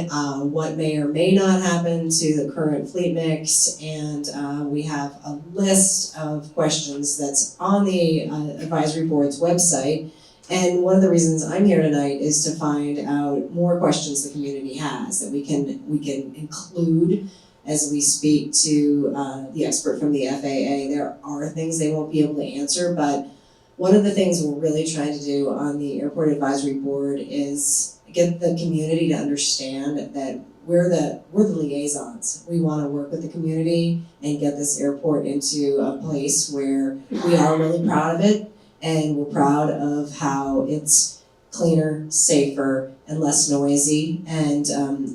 what may or may not happen to the current fleet mix, and we have a list of questions that's on the advisory board's website. And one of the reasons I'm here tonight is to find out more questions the community has that we can include as we speak to the expert from the FAA. There are things they won't be able to answer, but one of the things we're really trying to do on the airport advisory board is get the community to understand that we're the liaisons. We want to work with the community and get this airport into a place where we are really proud of it, and we're proud of how it's cleaner, safer, and less noisy. And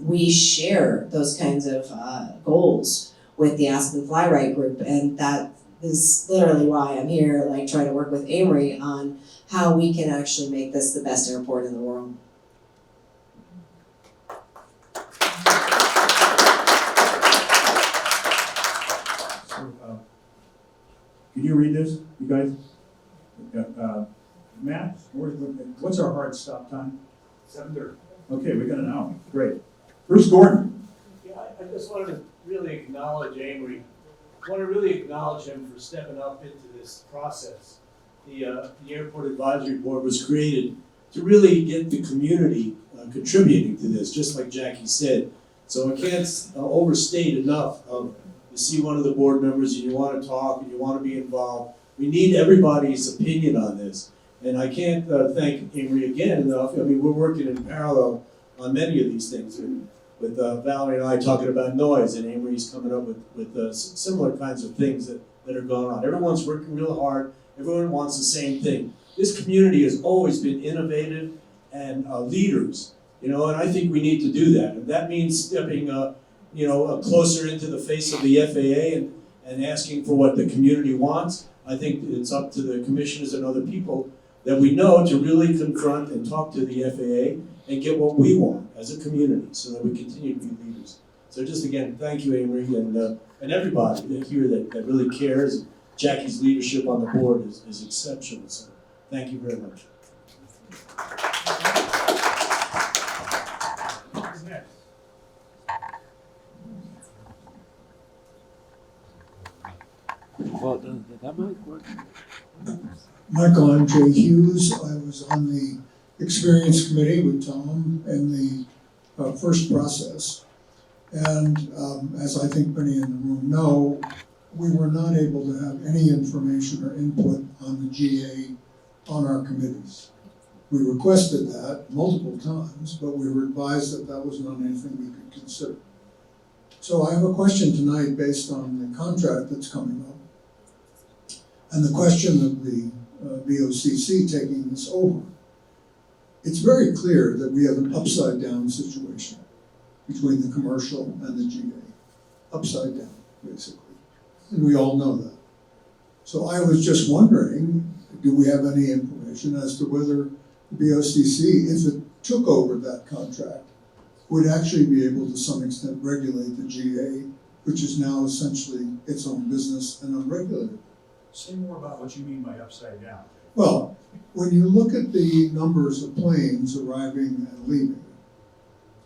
we share those kinds of goals with the Aspen Fly Right group, and that is literally why I'm here, like trying to work with Amory on how we can actually make this the best airport in the world. So, can you read this, you guys? Matt, what's our hard stop time? 7:30. Okay, we got an hour, great. Bruce Gordon. Yeah, I just wanted to really acknowledge Amory. I want to really acknowledge him for stepping up into this process. The Airport Advisory Board was created to really get the community contributing to this, just like Jackie said. So I can't overstate enough of, you see one of the board members and you want to talk and you want to be involved. We need everybody's opinion on this. And I can't thank Amory again enough. I mean, we're working in parallel on many of these things. With Valerie and I talking about noise, and Amory's coming up with similar kinds of things that are going on. Everyone's working real hard. Everyone wants the same thing. This community has always been innovative and leaders, and I think we need to do that. And that means stepping, closer into the face of the FAA and asking for what the community wants. I think it's up to the commissioners and other people that we know to really confront and talk to the FAA and get what we want as a community so that we continue to be leaders. So just again, thank you, Amory, and everybody here that really cares. Jackie's leadership on the board is exceptional, so thank you very much. Who's next? Well, that might work. Michael, I'm Jay Hughes. I was on the Experience Committee with Tom in the first process. And as I think many in the room know, we were not able to have any information or input on the GA on our committees. We requested that multiple times, but we were advised that that was not anything we could consider. So I have a question tonight based on the contract that's coming up and the question of the BOCC taking this over. It's very clear that we have an upside down situation between the commercial and the GA. Upside down, basically. And we all know that. So I was just wondering, do we have any information as to whether the BOCC, if it took over that contract, would actually be able to some extent regulate the GA, which is now essentially its own business and unregulated? Say more about what you mean by upside down. Well, when you look at the numbers of planes arriving and leaving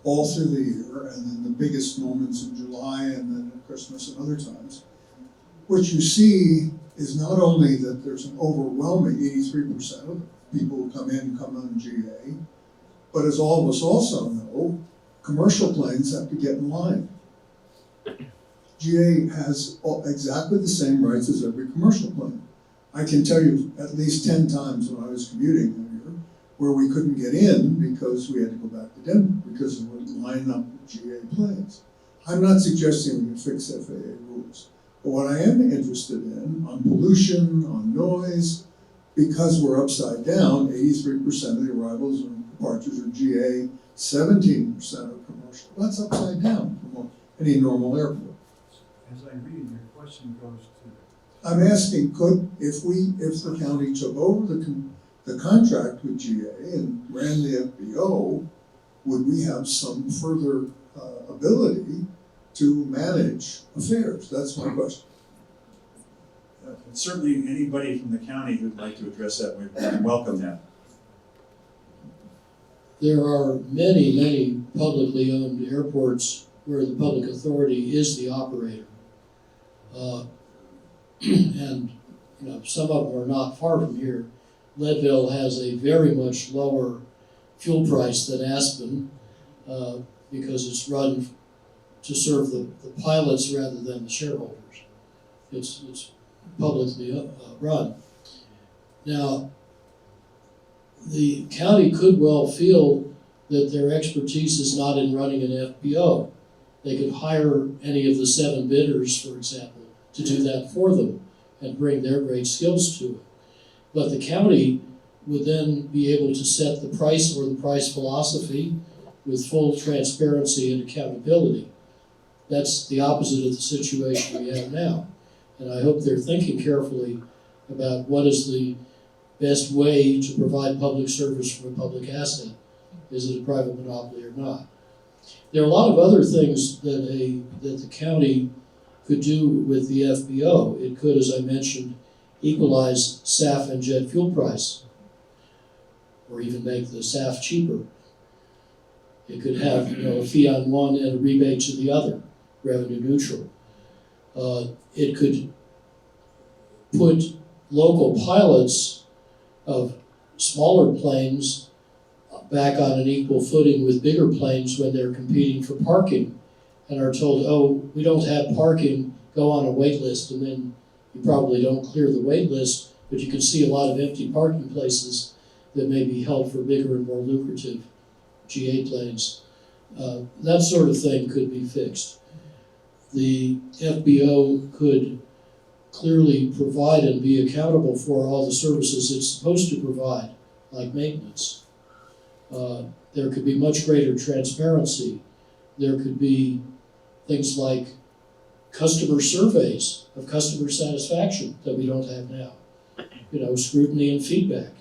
all through the year, and then the biggest moments in July and then at Christmas and other times, what you see is not only that there's an overwhelming 83% of people who come on GA, but as all of us also know, commercial planes have to get in line. GA has exactly the same rights as every commercial plane. I can tell you at least 10 times when I was commuting here where we couldn't get in because we had to go back to Denver because we wouldn't line up with GA planes. I'm not suggesting we can fix FAA rules, but what I am interested in on pollution, on noise, because we're upside down, 83% of the arrivals are in departures are GA, 17% are commercial. That's upside down from any normal airport. As I read, your question goes to, I'm asking, if the county took over the contract with GA and ran the FBO, would we have some further ability to manage affairs? That's my question. Certainly, anybody from the county who'd like to address that, we welcome that. There are many, many publicly owned airports where the public authority is the operator. And some of them are not far from here. Leadville has a very much lower fuel price than Aspen because it's run to serve the pilots rather than the shareholders. It's publicly run. Now, the county could well feel that their expertise is not in running an FBO. They could hire any of the 7 bidders, for example, to do that for them and bring their great skills to it. But the county would then be able to set the price or the price philosophy with full transparency and accountability. That's the opposite of the situation we have now. And I hope they're thinking carefully about what is the best way to provide public service from a public asset. Is it a private monopoly or not? There are a lot of other things that the county could do with the FBO. It could, as I mentioned, equalize SAF and jet fuel price, or even make the SAF cheaper. It could have a fee on one and a rebate to the other, revenue neutral. It could put local pilots of smaller planes back on an equal footing with bigger planes when they're competing for parking and are told, oh, we don't have parking, go on a wait list, and then you probably don't clear the wait list, but you can see a lot of empty parking places that may be held for bigger and more lucrative GA planes. That sort of thing could be fixed. The FBO could clearly provide and be accountable for all the services it's supposed to provide, like maintenance. There could be much greater transparency. There could be things like customer surveys of customer satisfaction that we don't have now. Scrutiny and feedback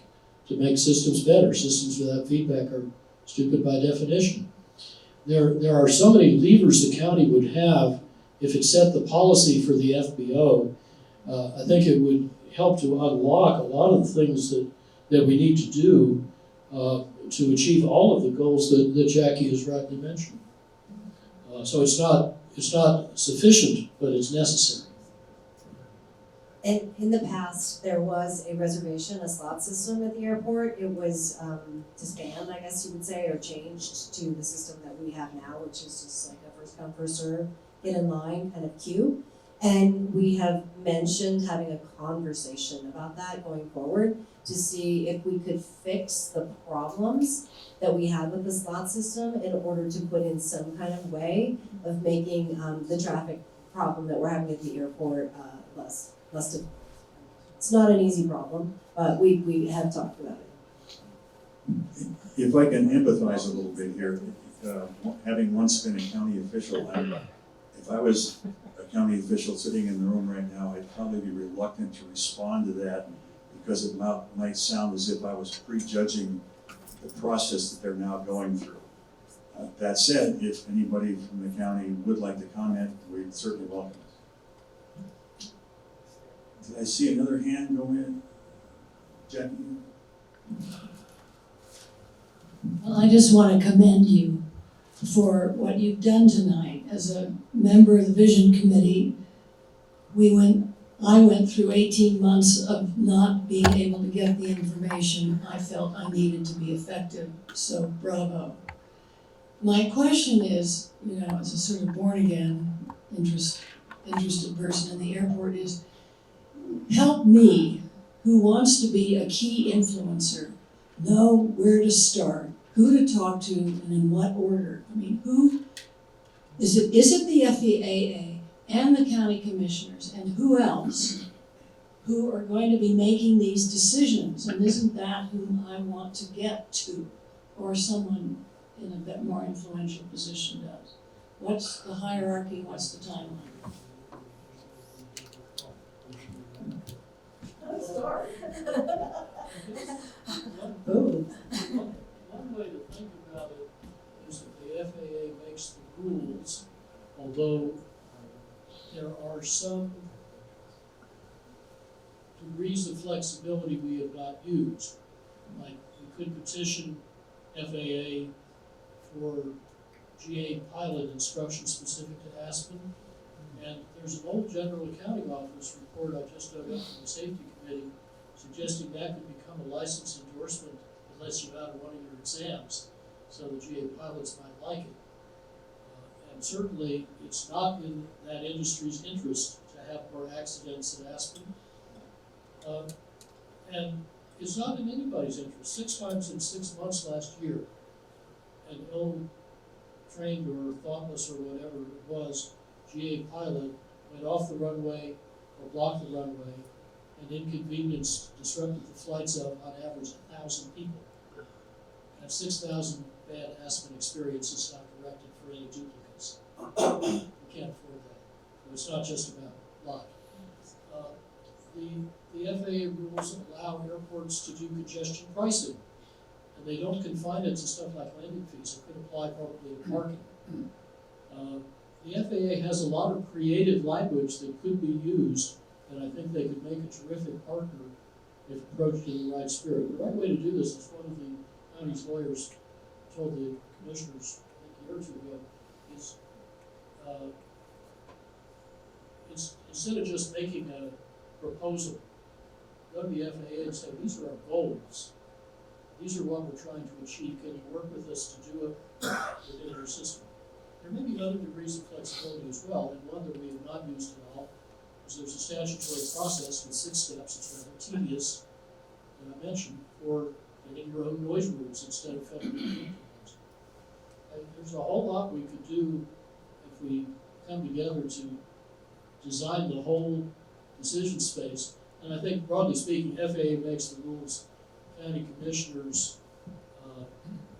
to make systems better. Systems without feedback are stupid by definition. There are so many levers the county would have if it set the policy for the FBO. I think it would help to unlock a lot of the things that we need to do to achieve all of the goals that Jackie has rightly mentioned. So it's not sufficient, but it's necessary. And in the past, there was a reservation, a slot system at the airport. It was disbanded, I guess you would say, or changed to the system that we have now, which is just like a first come, first serve, get in line kind of queue. And we have mentioned having a conversation about that going forward to see if we could fix the problems that we have with the slot system in order to put in some kind of way of making the traffic problem that we're having at the airport less difficult. It's not an easy problem, but we have talked about it. If I can empathize a little bit here, having once been a county official, if I was a county official sitting in the room right now, I'd probably be reluctant to respond to that because it might sound as if I was prejudging the process that they're now going through. That said, if anybody from the county would like to comment, we'd certainly welcome it. Did I see another hand go in? Jackie? Well, I just want to commend you for what you've done tonight. As a member of the Vision Committee, I went through 18 months of not being able to get the information I felt I needed to be effective, so bravo. My question is, as a sort of born-again, interested person in the airport, is help me, who wants to be a key influencer, know where to start, who to talk to, and in what order. I mean, who is it the FAA and the county commissioners and who else who are going to be making these decisions? And isn't that whom I want to get to? or someone in a bit more influential position does? What's the hierarchy, what's the timeline? Ooh. One way to think about it is that the FAA makes the rules, although there are some degrees of flexibility we have not used. Like, we could petition FAA for GA pilot instruction specific to Aspen. And there's an old general accounting office report I just dug up from the safety committee suggesting that could become a license endorsement that lets you out of one of your exams, so the GA pilots might like it. And certainly, it's not in that industry's interest to have more accidents at Aspen. And it's not in anybody's interest. 6 times in 6 months last year, an ill-trained or thoughtless or whatever it was, GA pilot went off the runway or blocked the runway and inconvenienced, disrupted the flights of, on average, 1,000 people. And 6,000 bad Aspen experiences not corrected for any duplicates. We can't afford that. So it's not just about luck. The FAA rules allow airports to do congestion pricing, and they don't confine it to stuff like landing fees. It could apply probably to parking. The FAA has a lot of creative language that could be used, and I think they could make a terrific partner if approached in the right spirit. The right way to do this is one of the county's lawyers told the commissioners, I think a year or two ago, is instead of just making a proposal, go to the FAA and say, these are our goals. These are what we're trying to achieve. Can you work with us to do it within your system? There may be other degrees of flexibility as well, and one that we have not used at all is there's a statutory process with 6 steps. It's rather tedious, that I mentioned, for getting your own noise rules instead of federally ones. There's a whole lot we could do if we come together to design the whole decision space. And I think, broadly speaking, FAA makes the rules. County commissioners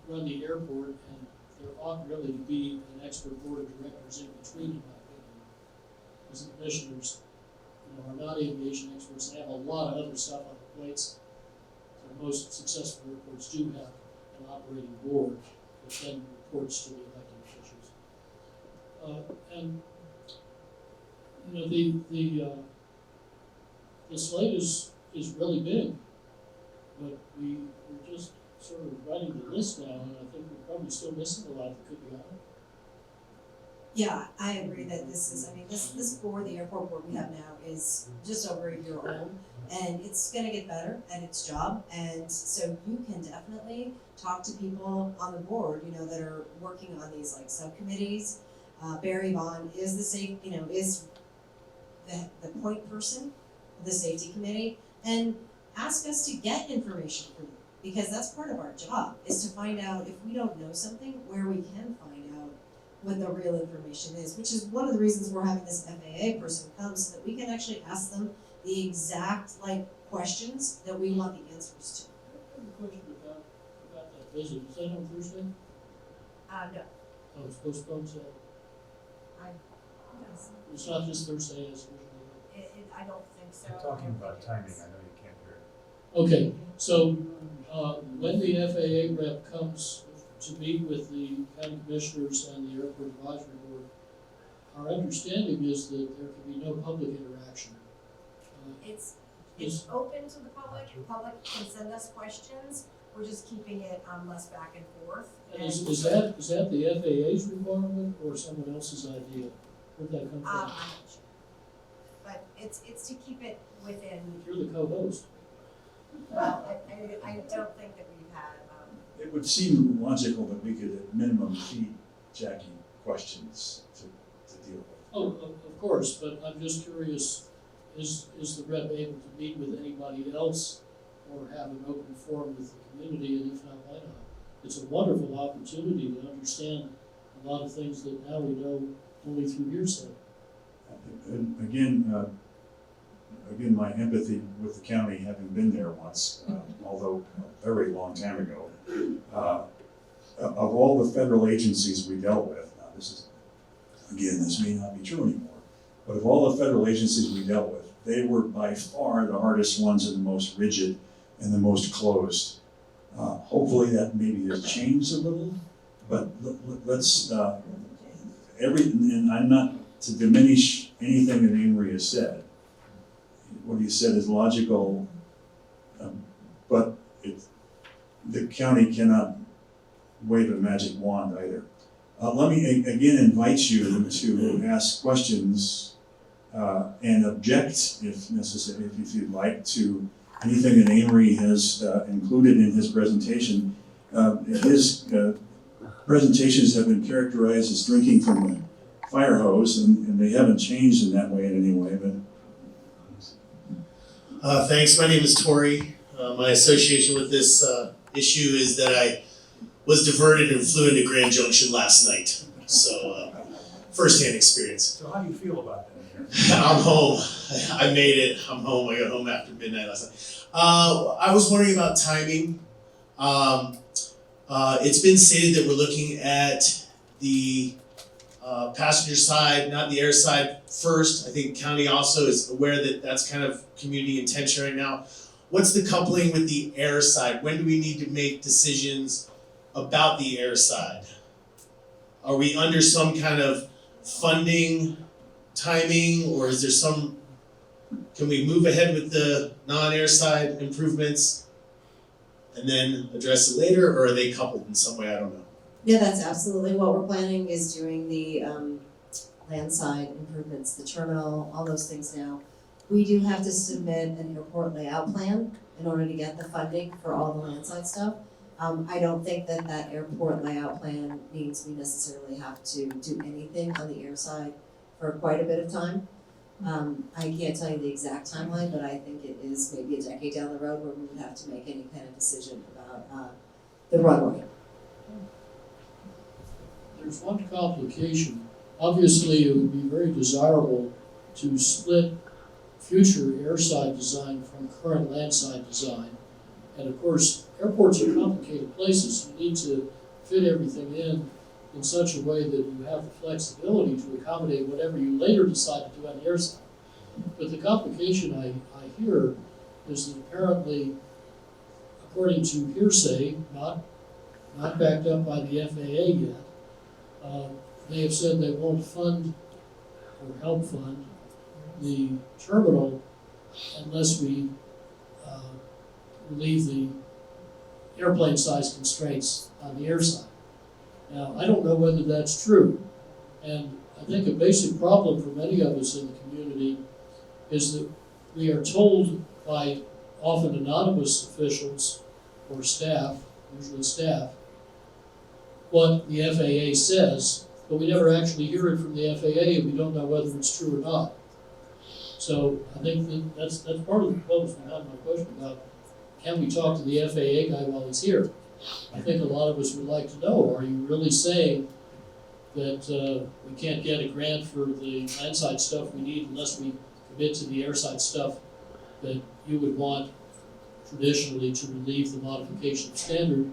run the airport, and there ought really to be an expert board of directors in between, in my opinion. Because the commissioners, are not aviation experts. They have a lot of other stuff on their plates. So most successful airports do have an operating board that then reports to the elected officials. And the slate is really big, but we're just sort of writing the list now, and I think we're probably still missing a lot that could be on it. Yeah, I agree that this board, the airport board we have now, is just over a year old, and it's gonna get better at its job, and so you can definitely talk to people on the board, that are working on these like subcommittees. Barry Vaughn is is the point person of the safety committee, and ask us to get information from you, because that's part of our job, is to find out if we don't know something, where we can find out what the real information is, which is one of the reasons we're having this FAA person come, so that we can actually ask them the exact questions that we want the answers to. I have a question about that visit. Is that on Thursday? No. Oh, it's postponed, so Yes. it's not this Thursday as originally. I don't think so. You're talking about timing, I know you can't hear it. Okay, so when the FAA rep comes to meet with the county commissioners and the airport advisory board, our understanding is that there can be no public interaction. It's open to the public can send us questions, we're just keeping it less back and forth. And is that the FAA's requirement or someone else's idea? Where'd that come I'm from? not sure. But it's to keep it within, You're the co-host. well, I don't think that we've had, It would seem logical that we could at minimum feed Jackie questions to deal with. Oh, of course, but I'm just curious, is the rep able to meet with anybody else or have an open forum with the community, and if not, why not? It's a wonderful opportunity to understand a lot of things that now we know only through hearsay. And again, my empathy with the county, having been there once, although a very long time ago. of all the federal agencies we dealt with, now this may not be true anymore, but of all the federal agencies we dealt with, they were by far the hardest ones and the most rigid and the most closed. Hopefully that maybe has changed a little, but let's, and I'm not to diminish anything that Amory has said. What he said is logical, but the county cannot wave a magic wand either. Let me again invite you to ask questions and object if necessary, if you'd like, to anything that Amory has included in his presentation. His presentations have been characterized as drinking from a fire hose, and they haven't changed in that way in any way. But thanks. My name is Tori. My association with this issue is that I was diverted and flew into Grand Junction last night. So, firsthand experience. So how do you feel about that? I'm home. I made it. I'm home. I got home after midnight last night. I was wondering about timing. It's been stated that we're looking at the passenger side, not the air side first. I think county also is aware that that's kind of community intention right now. What's the coupling with the air side? When do we need to make decisions about the air side? Are we under some kind of funding timing, or is there some, can we move ahead with the non-air side improvements and then address it later, or are they coupled in some way? I don't know. Yeah, that's absolutely what we're planning, is doing the landside improvements, the terminal, all those things now. We do have to submit an airport layout plan in order to get the funding for all the landside stuff. I don't think that airport layout plan means we necessarily have to do anything on the air side for quite a bit of time. I can't tell you the exact timeline, but I think it is maybe a decade down the road where we would have to make any kind of decision about the runway. There's one complication. Obviously, it would be very desirable to split future airside design from current landside design. And of course, airports are complicated places. You need to fit everything in such a way that you have the flexibility to accommodate whatever you later decide to do on the airside. But the complication I hear is that apparently, according to hearsay, not backed up by the FAA yet, they have said they won't fund or help fund the terminal unless we relieve the airplane size constraints on the air side. Now, I don't know whether that's true, and I think a basic problem for many of us in the community is that we are told by often anonymous officials or staff, usually staff, what the FAA says, but we never actually hear it from the FAA, and we don't know whether it's true or not. So I think that's part of the problem behind my question about, can we talk to the FAA guy while he's here? I think a lot of us would like to know, are you really saying that we can't get a grant for the landside stuff we need unless we commit to the airside stuff that you would want traditionally to relieve the modification of standard?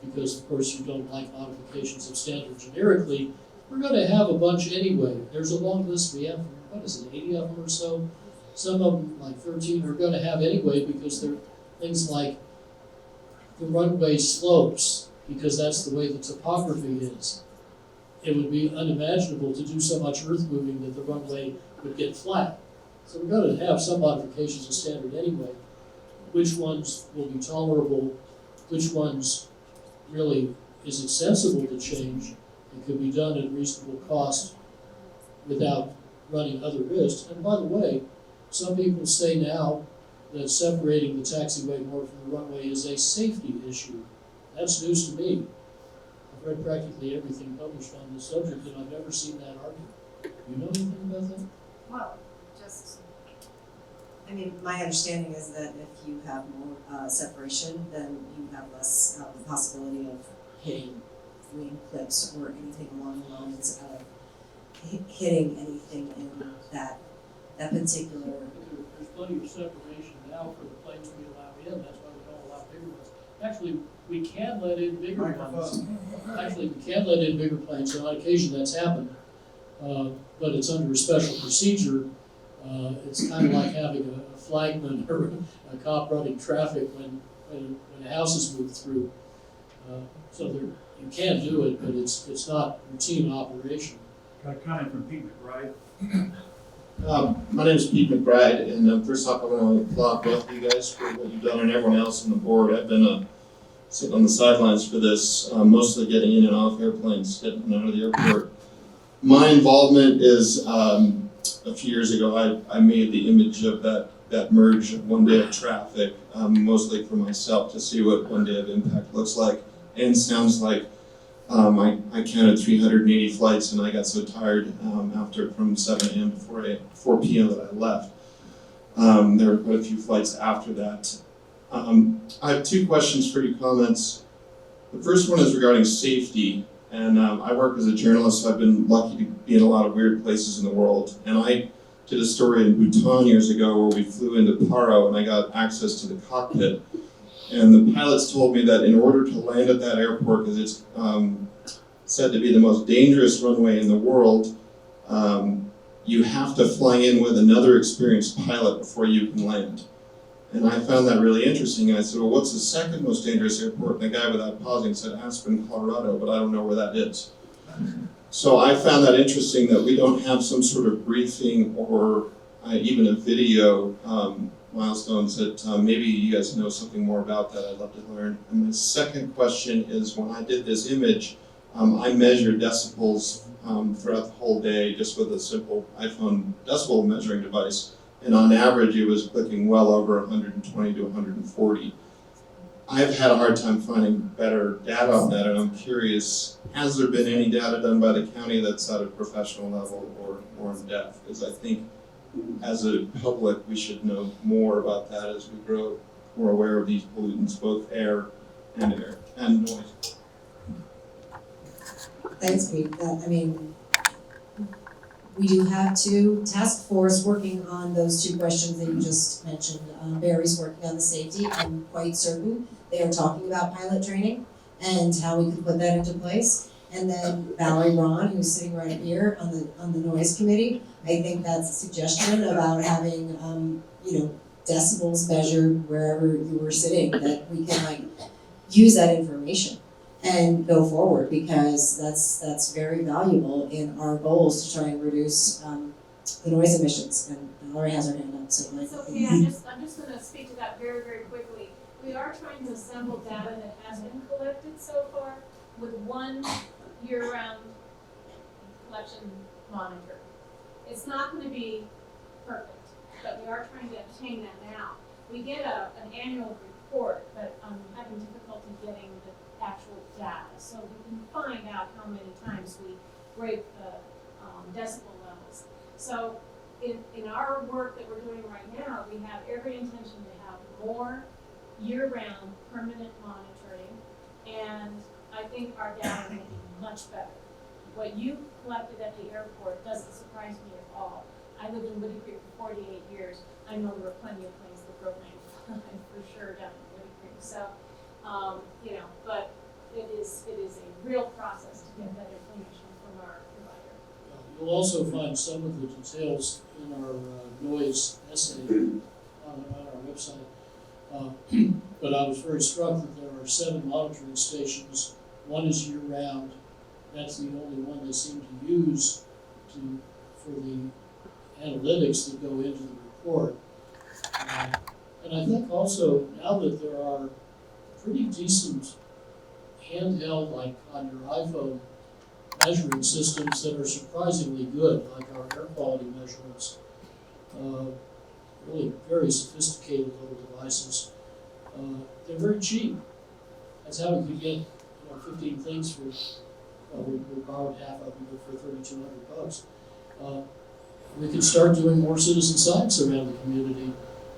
Because of course you don't like modifications of standard generically. We're gonna have a bunch anyway. There's a long list. We have, 80 of them or so? Some of them, like 13, are gonna have anyway, because they're things like the runway slopes, because that's the way the topography is. It would be unimaginable to do so much earth moving that the runway would get flat. So we're going to have some modifications of standard anyway. Which ones will be tolerable, which ones really is it sensible to change and could be done at reasonable cost without running other risks. And by the way, some people say now that separating the taxiway more from the runway is a safety issue. That's news to me. I've read practically everything published on this subject, and I've never seen that argument. You know anything about that? Well, just, I mean, my understanding is that if you have more separation, then you have less possibility of hitting wing clips or anything along the lines of hitting anything in that particular. There's plenty of separation now for the planes we allow in. That's why we don't allow bigger ones. Actually, we can let in bigger planes. Microphone. Actually, we can let in bigger planes, and on occasion that's happened. But it's under a special procedure. It's kind of like having a flagman or a cop running traffic when a house is moved through. So there, you can do it, but it's not routine operation. Got a comment from Pete McBride. My name is Pete McBride, and first off, I want to applaud both of you guys for what you've done and everyone else on the board. I've been sitting on the sidelines for this, mostly getting in and off airplanes, getting out of the airport. My involvement is a few years ago, I made the image of that merge of one day of traffic, mostly for myself to see what one day of impact looks like and sounds like. I counted 380 flights, and I got so tired after from 7 a.m. to 4 p.m. that I left. There were quite a few flights after that. I have two questions for you, comments. The first one is regarding safety, and I work as a journalist, so I've been lucky to be in a lot of weird places in the world. And I did a story in Bhutan years ago where we flew into Paro, and I got access to the cockpit. And the pilots told me that in order to land at that airport, because it's said to be the most dangerous runway in the world, you have to fly in with another experienced pilot before you can land. And I found that really interesting. And I said, well, what's the second most dangerous airport? And the guy, without pausing, said Aspen, Colorado, but I don't know where that is. So I found that interesting that we don't have some sort of briefing or even a video milestones that maybe you guys know something more about that. I'd love to learn. And my second question is, when I did this image, I measured decibels throughout the whole day just with a simple iPhone decibel measuring device. And on average, it was clicking well over 120 to 140. I've had a hard time finding better data on that, and I'm curious, has there been any data done by the county that's at a professional level or more in depth? Because I think as a public, we should know more about that as we grow more aware of these pollutants, both air and noise. Thanks, Pete. We do have two task force working on those two questions that you just mentioned. Barry's working on the safety. I'm quite certain they are talking about pilot training and how we can put that into place. And then Valerie Ron, who's sitting right here on the noise committee, I think that's a suggestion about having decibels measured wherever you were sitting, that we can use that information and go forward, because that's very valuable in our goals to try and reduce the noise emissions. And Valerie has her hand up, so It's okay, I'm just gonna speak to that very, very quickly. We are trying to assemble data that has been collected so far with one year-round collection monitor. It's not gonna be perfect, but we are trying to obtain that now. We get an annual report, but I'm having difficulty getting the actual data, so we can find out how many times we break the decibel levels. So in our work that we're doing right now, we have every intention to have more year-round permanent monitoring, and I think our data will be much better. What you collected at the airport doesn't surprise me at all. I lived in Woody Creek for 48 years. I know there were plenty of planes that broke 95 for sure down in Woody Creek. So, but it is a real process to get that information from our provider. You'll also find some of the details in our noise essay on our website. But I was very struck that there are 7 monitoring stations. One is year-round. That's the only one they seem to use for the analytics that go into the report. And I think also now that there are pretty decent handheld, like on your iPhone, measuring systems that are surprisingly good, like our air quality measurements. Really very sophisticated little devices. They're very cheap. That's how we could get 15 things for, we borrowed half of them for $3,200. We could start doing more citizen science around the community,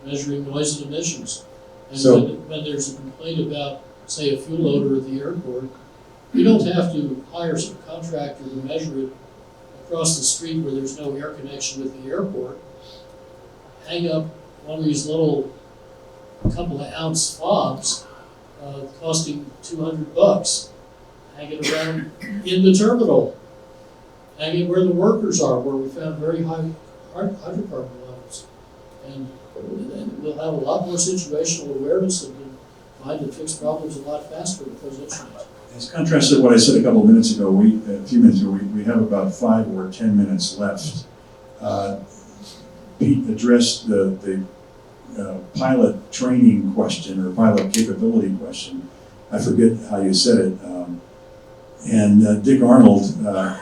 measuring noise and emissions. And So- when there's a complaint about, say, a fuel loader at the airport, you don't have to hire some contractor to measure it across the street where there's no air connection with the airport. Hang up one of these little couple of ounce fobs costing $200. Hang it around in the terminal. Hang it where the workers are, where we found very high hydrocarbon levels. And we'll have a lot more situational awareness and can find and fix problems a lot faster with those instruments. As contrasted to what I said a couple of minutes ago, a few minutes ago, we have about 5 or 10 minutes left. Pete addressed the pilot training question or pilot capability question. I forget how you said it. And Dick Arnold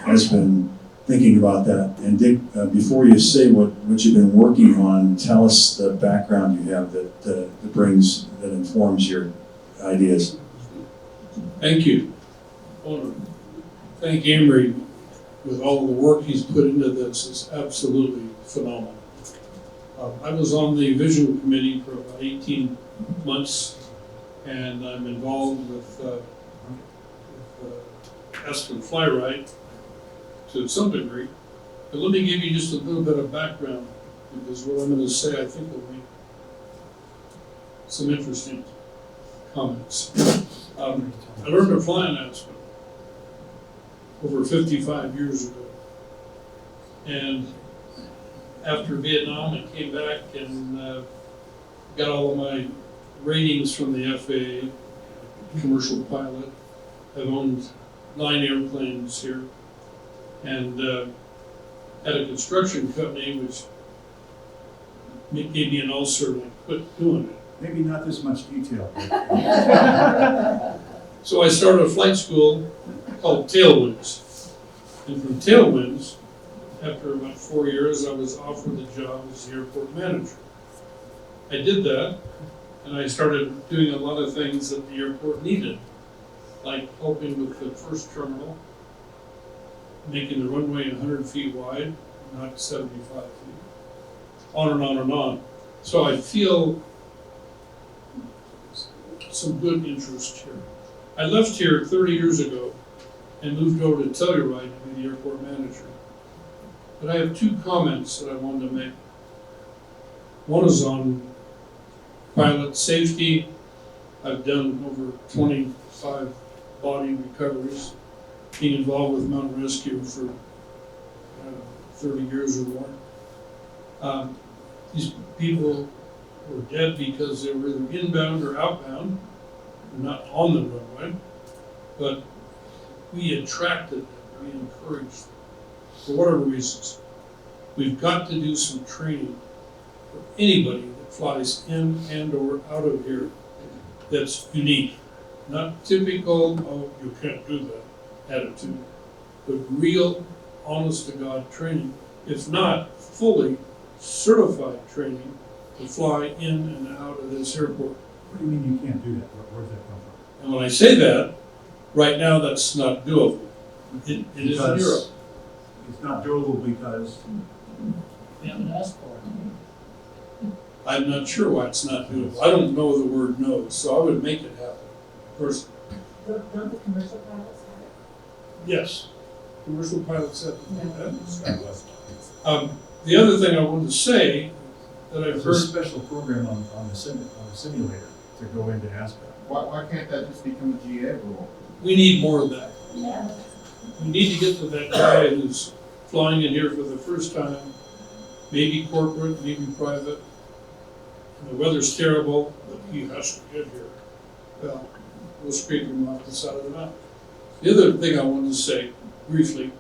has been thinking about that. And Dick, before you say what you've been working on, tell us the background you have that informs your ideas. Thank you. I want to thank Amory with all of the work he's put into this. It's absolutely phenomenal. I was on the vision committee for about 18 months, and I'm involved with Aspen Fly Ride to some degree. But let me give you just a little bit of background, because what I'm going to say I think will make some interesting comments. I learned to fly in Aspen over 55 years ago. And after Vietnam, I came back and got all of my ratings from the FAA, commercial pilot. I've owned 9 airplanes here, and had a construction company which gave me an ulcer and I quit doing it. Maybe not this much detail. So I started a flight school called Tailwinds. And from Tailwinds, after about 4 years, I was offered the job as the airport manager. I did that, and I started doing a lot of things that the airport needed, like helping with the first terminal, making the runway 100 feet wide, not 75 feet, on and on and on. So I feel some good interest here. I left here 30 years ago and moved over to Telluride to be the airport manager. But I have 2 comments that I wanted to make. One is on pilot safety. I've done over 25 body recoveries, being involved with mountain rescue for 30 years or more. These people were dead because they were either inbound or outbound, not on the runway, but we attracted them, we encouraged them, for whatever reasons. We've got to do some training for anybody that flies in and or out of here that's unique. Not typical, oh, you can't do that attitude, but real, honest to God training, if not fully certified training to fly in and out of this airport. What do you mean you can't do that? Where's that come from? And when I say that, right now that's not doable. It is in Because Europe. It's not doable because We haven't asked for it. I'm not sure why it's not doable. I don't know the word no, so I would make it happen personally. Don't the commercial pilots have it? Yes, commercial pilots have to do that. The other thing I wanted to say that I've there's a heard, special program on the simulator to go into Aspen. Why can't that just become a GA rule? we need more of that. Yeah. We need to get to that guy who's flying in here for the first time, maybe corporate, maybe private, and the weather's terrible, but he has to get here. Well, we'll scrape him off the side of the mountain. The other thing I wanted to say briefly,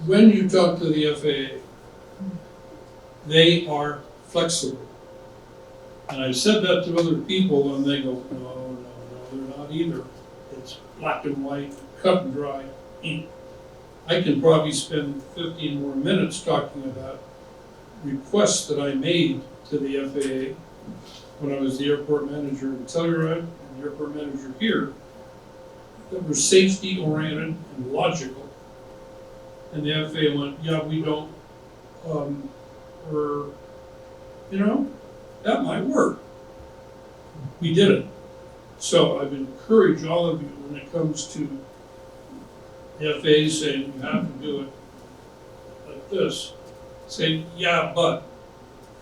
when you talk to the FAA, they are flexible. And I've said that to other people and they go, no, they're not either. It's black and white, cut and dry, ink. I can probably spend 15 more minutes talking about requests that I made to the FAA when I was the airport manager in Telluride and the airport manager here that were safety oriented and logical. And the FAA went, yeah, we don't, that might work. We did it. So I've encouraged all of you when it comes to the FAA saying you have to do it like this, say, yeah, but,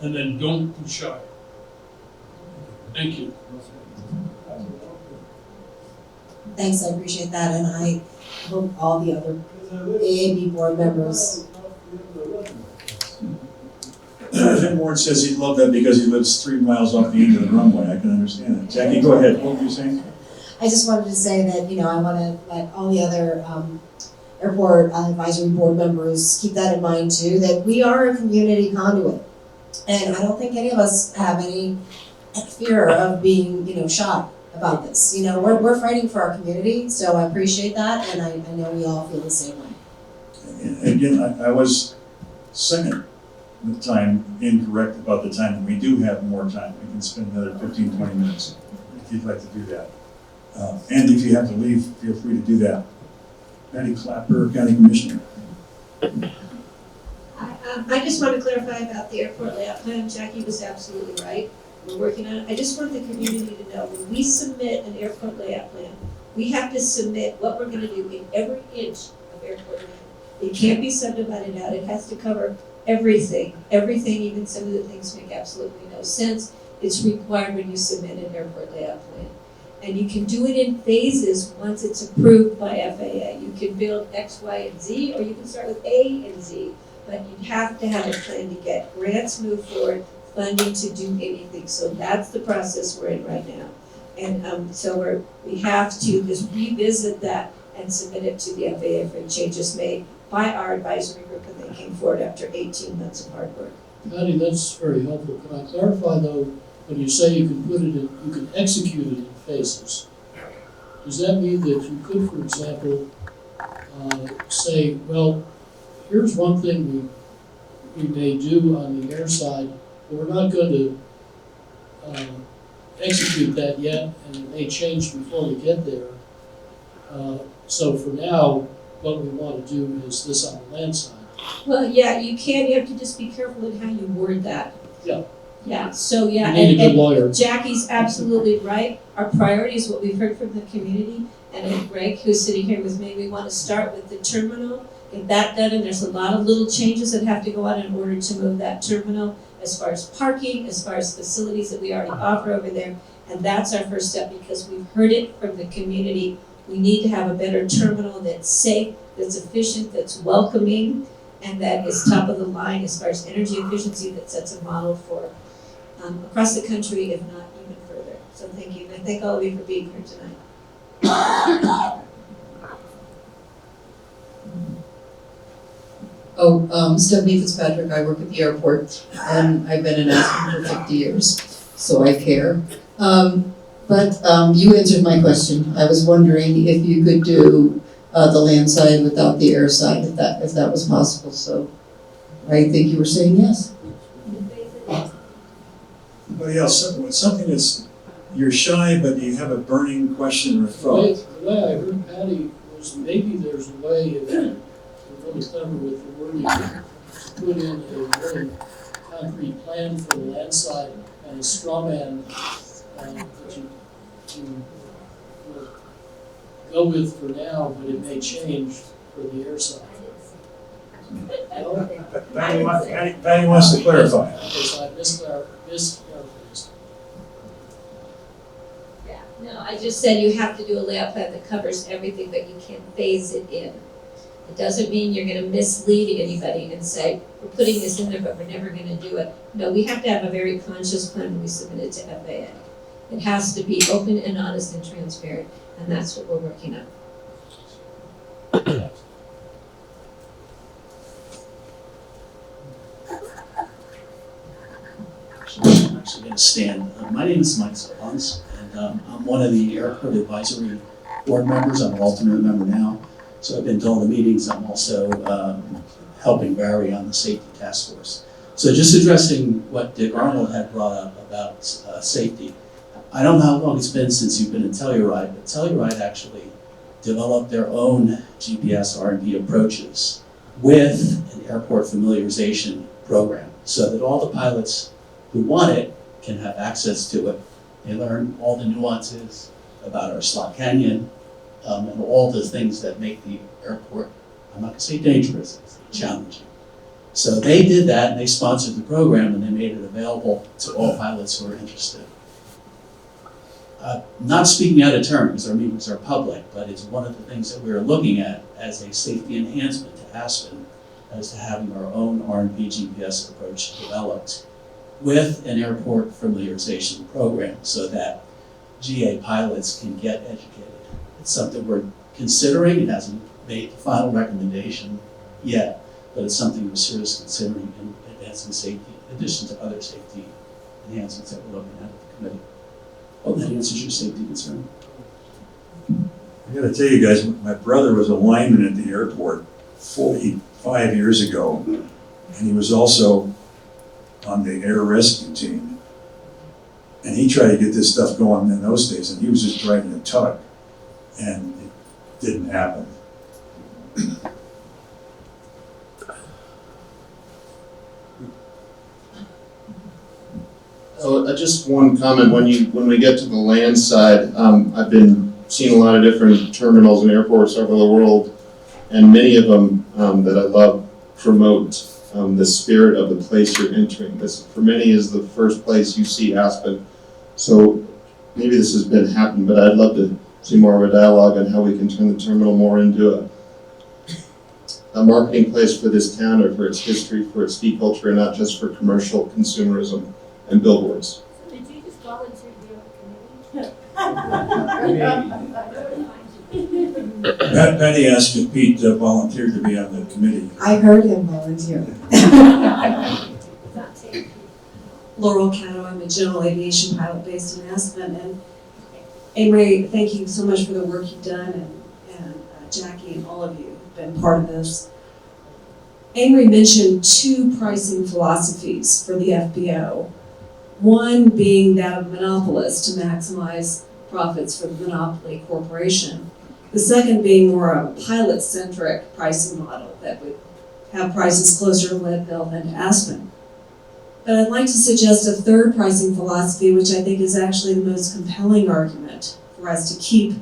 and then don't be shy. Thank you. Well said. Thanks, I appreciate that, and I hope all the other AAB board members. Jim Ward says he'd love that because he lives 3 miles off the end of the runway. I can understand that. Jackie, go ahead. What were you saying? I just wanted to say that, I want to let all the other airport advisory board members keep that in mind too, that we are a community conduit. And I don't think any of us have any fear of being, shy about this. We're fighting for our community, so I appreciate that, and I know we all feel the same way. And again, I was second the time incorrect about the time, and we do have more time. We can spend another 15, 20 minutes if you'd like to do that. And if you have to leave, feel free to do that. Patty Clapper, County Commissioner. I just want to clarify about the airport layout plan. Jackie was absolutely right. We're working on it. I just want the community to know, when we submit an airport layout plan, we have to submit what we're gonna do in every inch of airport land. It can't be subdivided out. It has to cover everything, even some of the things make absolutely no sense. It's required when you submit an airport layout plan. And you can do it in phases once it's approved by FAA. You can build X, Y, and Z, or you can start with A and Z. But you have to have a plan to get grants moved forward, funding to do anything. So that's the process we're in right now. And so we have to just revisit that and submit it to the FAA for changes made by our advisory group, and they came forward after 18 months of hard work. Patty, that's very helpful. Can I clarify though, when you say you can execute it in phases, does that mean that you could, for example, say, well, here's one thing we may do on the air side, but we're not going to execute that yet, and it may change before we get there. So for now, what we want to do is this on the land side. Well, yeah, you have to just be careful in how you word that. Yeah. Yeah, so yeah. You need a good lawyer. Jackie's absolutely right. Our priority is what we've heard from the community, and Greg, who's sitting here with me, we want to start with the terminal, get that done, and there's a lot of little changes that have to go on in order to move that terminal, as far as parking, as far as facilities that we already offer over there, and that's our first step, because we've heard it from the community. We need to have a better terminal that's safe, that's efficient, that's welcoming, and that is top of the line as far as energy efficiency, that sets a model for across the country, if not even further. So thank you, and I thank all of you for being here tonight. Stephanie Fitzpatrick, I work at the airport, and I've been in Aspen for 50 years, so I care. But you answered my question. I was wondering if you could do the land side without the air side, if that was possible, so I think you were saying yes. Anybody else, something that's, you're shy, but you have a burning question or thought? The way I heard Patty was maybe there's a way, if you're really clever with the wording, to put in a really concrete plan for the land side and a straw man that you will go with for now, but it may change for the air side. Patty wants to clarify. Okay, so I misclarifaced. Yeah, no, I just said you have to do a layout plan that covers everything, but you can phase it in. It doesn't mean you're gonna mislead anybody and say, we're putting this in there, but we're never gonna do it. No, we have to have a very conscious plan when we submit it to FAA. It has to be open and honest and transparent, and that's what we're working on. I'm actually going to stand. My name is Mike Savans, and I'm one of the airport advisory board members. I'm an alternate member now, so I've been to all the meetings. I'm also helping Barry on the safety task force. So just addressing what Dick Arnold had brought up about safety. I don't know how long it's been since you've been in Telluride, but Telluride actually developed their own GPS R&D approaches with an airport familiarization program, so that all the pilots who want it can have access to it. They learn all the nuances about our slot canyon and all the things that make the airport, I'm not gonna say dangerous, it's challenging. So they did that, and they sponsored the program, and they made it available to all pilots who are interested. Not speaking out of turn, because our meetings are public, but it's one of the things that we're looking at as a safety enhancement to Aspen, as to having our own R&B GPS approach developed with an airport familiarization program so that GA pilots can get educated. It's something we're considering. It hasn't made the final recommendation yet, but it's something we're seriously considering in advancing safety, in addition to other safety enhancements that we're looking at the committee. Hope that answers your safety concern. I gotta tell you guys, my brother was a lineman at the airport 45 years ago, and he was also on the air rescue team. And he tried to get this stuff going in those days, and he was just driving a tug, and it didn't happen. So just one comment, when we get to the land side, I've been seeing a lot of different terminals and airports over the world, and many of them that I love promote the spirit of the place you're entering. This, for many, is the first place you see Aspen. So maybe this has been happening, but I'd love to see more of a dialogue on how we can turn the terminal more into a marketing place for this town, or for its history, for its ski culture, and not just for commercial consumerism and billboards. So did you just volunteer to be on the committee? Penny asked if Pete volunteered to be on the committee. I heard him volunteer. Laurel Caddo, I'm a general aviation pilot based in Aspen, and Amory, thank you so much for the work you've done, and Jackie and all of you have been part of this. Amory mentioned two pricing philosophies for the FBO. One being that of monopolist to maximize profits for the monopoly corporation. The second being more of a pilot-centric pricing model that would have prices closer to Leadville than to Aspen. But I'd like to suggest a third pricing philosophy, which I think is actually the most compelling argument for us to keep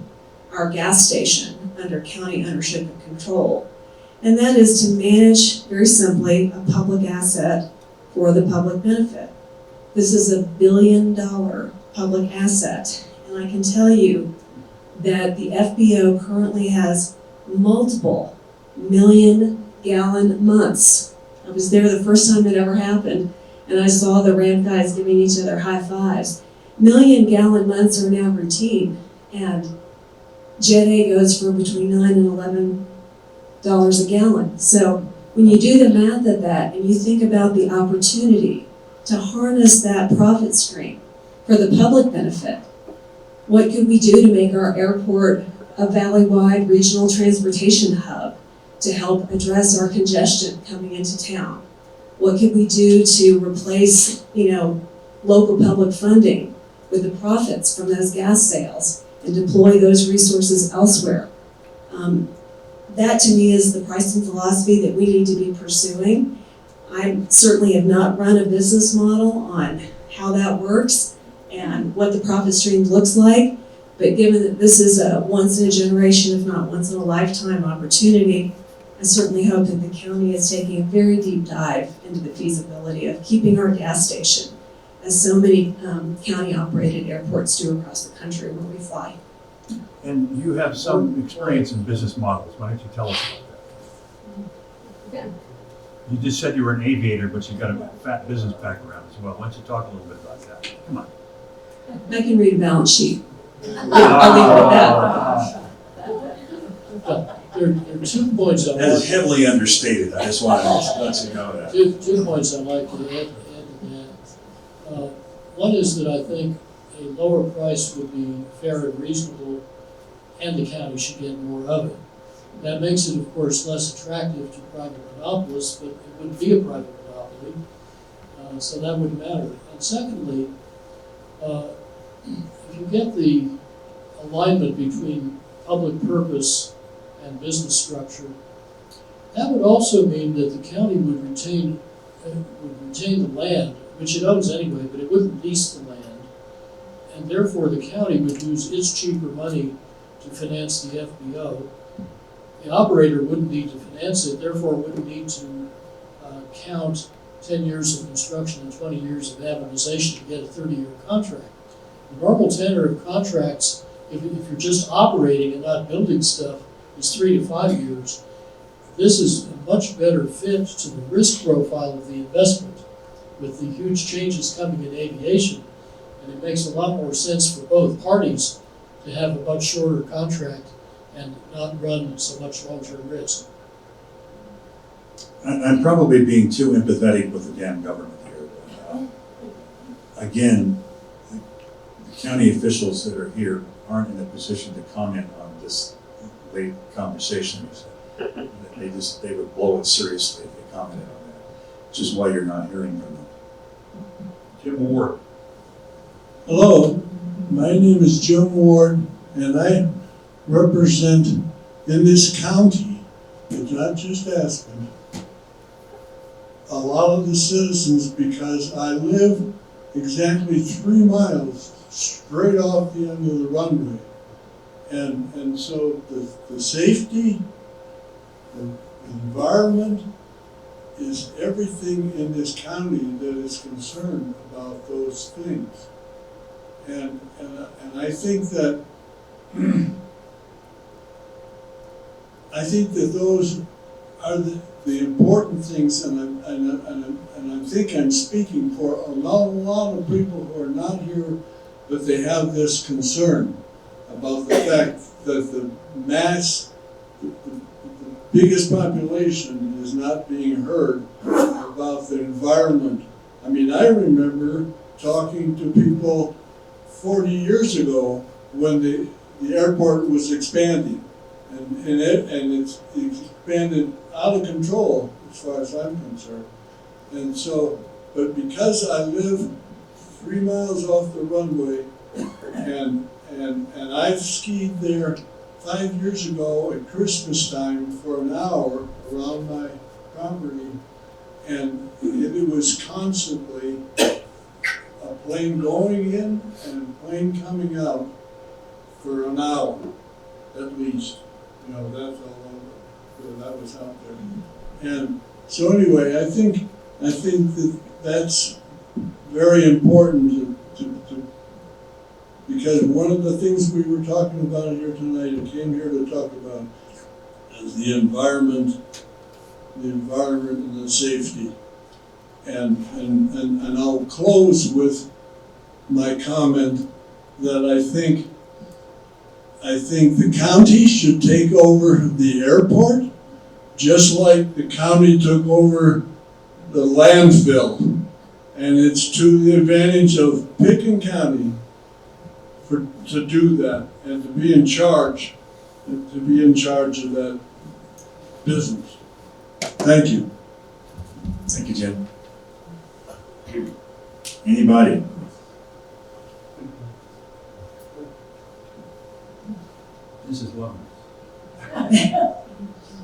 our gas station under county ownership and control. And that is to manage, very simply, a public asset for the public benefit. This is $1 billion public asset, and I can tell you that the FBO currently has multiple million-gallon months. I was there the first time it ever happened, and I saw the ramp guys giving each other high fives. Million-gallon months are now routine, and Jet A goes for between $9 and $11 a gallon. So when you do the math of that, and you think about the opportunity to harness that profit stream for the public benefit, what could we do to make our airport a valley-wide regional transportation hub to help address our congestion coming into town? What could we do to replace, local public funding with the profits from those gas sales and deploy those resources elsewhere? That to me is the pricing philosophy that we need to be pursuing. I certainly have not run a business model on how that works and what the profit stream looks like, but given that this is a once in a generation, if not once in a lifetime opportunity, I certainly hope that the county is taking a very deep dive into the feasibility of keeping our gas station, as so many county-operated airports do across the country where we fly. And you have some experience in business models. Why don't you tell us about that? Yeah. You just said you were an aviator, but you've got a fat business background as well. Why don't you talk a little bit about that? Come on. I can read a balance sheet. I'll leave it at that. There are 2 points I That is want, heavily understated. I just want to let you know that. two points I'd like to add to that. One is that I think a lower price would be fair and reasonable, and the county should get more of it. That makes it, of course, less attractive to private monopolists, but it wouldn't be a private monopoly, so that wouldn't matter. And secondly, if you get the alignment between public purpose and business structure, that would also mean that the county would retain the land, which it owns anyway, but it wouldn't lease the land, and therefore the county would use its cheaper money to finance the FBO. The operator wouldn't need to finance it, therefore wouldn't need to count 10 years of construction and 20 years of amortization to get a 30-year contract. The normal tenor of contracts, if you're just operating and not building stuff, is 3 to 5 years. This is a much better fit to the risk profile of the investment with the huge changes coming in aviation. And it makes a lot more sense for both parties to have a much shorter contract and not run so much long-term risk. I'm probably being too empathetic with the damn government here. Again, the county officials that are here aren't in a position to comment on this late conversation. They would blow it seriously if they commented on that, which is why you're not hearing from them. Jim Ward. Hello, my name is Jim Ward, and I represent in this county, it's not just Aspen, a lot of the citizens because I live exactly 3 miles straight off the end of the runway. And so the safety, the environment is everything in this county that is concerned about those things. And I think that those are the important things, and I think I'm speaking for a lot of people who are not here, but they have this concern about the fact that the biggest population is not being heard about the environment. I mean, I remember talking to people 40 years ago when the airport was expanding, and it's expanded out of control as far as I'm concerned. And so, but because I live 3 miles off the runway, and I've skied there 5 years ago at Christmas time for an hour around my property, and it was constantly a plane going in and a plane coming out for an hour at least. You know, that's how long that was out there. And so anyway, I think that that's very important to because one of the things we were talking about here tonight, I came here to talk about, is the environment and the safety. And I'll close with my comment that I think the county should take over the airport, just like the county took over the landfill. And it's to the advantage of Picken County to do that and to be in charge of that business. Thank you. Thank you, Jim. Anybody? Mrs. Lovin.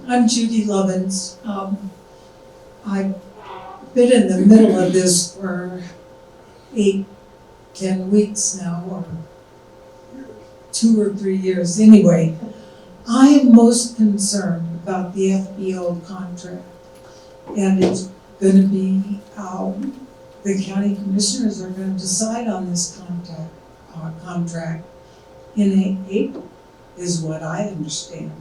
I'm Judy Lovins. I've been in the middle of this for 8-10 weeks now, or 2 or 3 years. Anyway, I am most concerned about the FBO contract. And it's gonna be, the county commissioners are gonna decide on this contract in April, is what I understand.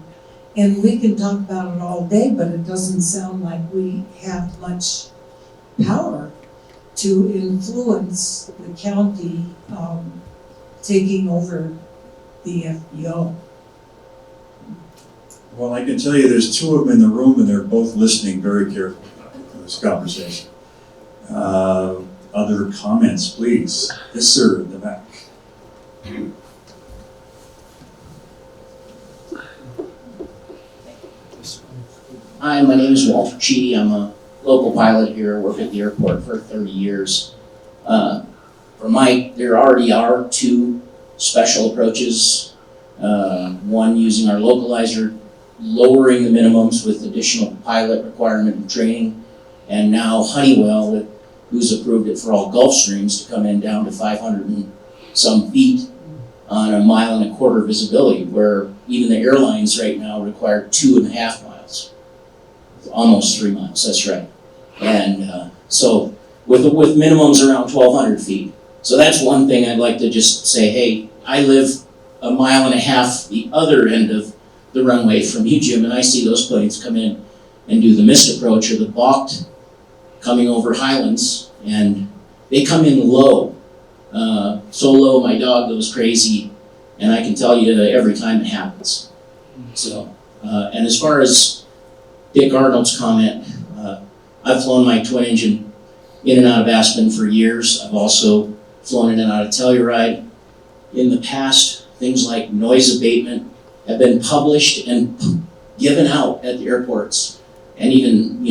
And we can talk about it all day, but it doesn't sound like we have much power to influence the county taking over the FBO. Well, I can tell you there's 2 of them in the room and they're both listening very carefully to this conversation. Other comments, please? Yes, sir, in the back. Hi, my name is Walter Chee. I'm a local pilot here. I work at the airport for 30 years. For Mike, there already are 2 special approaches. One using our localizer, lowering the minimums with additional pilot requirement and training. And now Honeywell, who's approved it for all Gulfstreams, to come in down to 500 and some feet on a 1.25 mile visibility, where even the airlines right now require 2.5 miles. Almost 3 miles, that's right. And so with minimums around 1,200 feet. So that's one thing I'd like to just say, hey, I live a mile and a half the other end of the runway from you, Jim, and I see those planes come in and do the missed approach or the balked coming over Highlands, and they come in low. So low my dog goes crazy, and I can tell you every time it happens. So, and as far as Dick Arnold's comment, I've flown my twin engine in and out of Aspen for years. I've also flown in and out of Telluride. In the past, things like noise abatement have been published and given out at the airports, and even,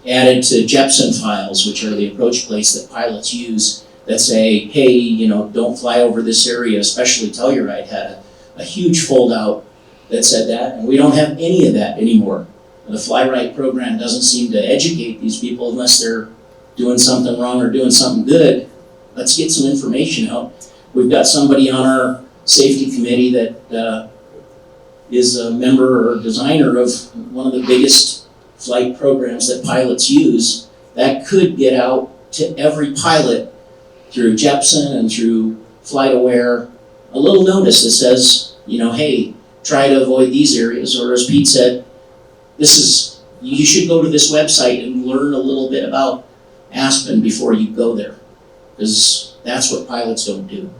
added to Jepson files, which are the approach plates that pilots use that say, hey, don't fly over this area, especially Telluride had a huge fold-out that said that, and we don't have any of that anymore. The Fly Right program doesn't seem to educate these people unless they're doing something wrong or doing something good. Let's get some information out. We've got somebody on our safety committee that is a member or designer of one of the biggest flight programs that pilots use that could get out to every pilot through Jepson and through FlightAware, a little notice that says, hey, try to avoid these areas, or as Pete said, you should go to this website and learn a little bit about Aspen before you go there, because that's what pilots don't do.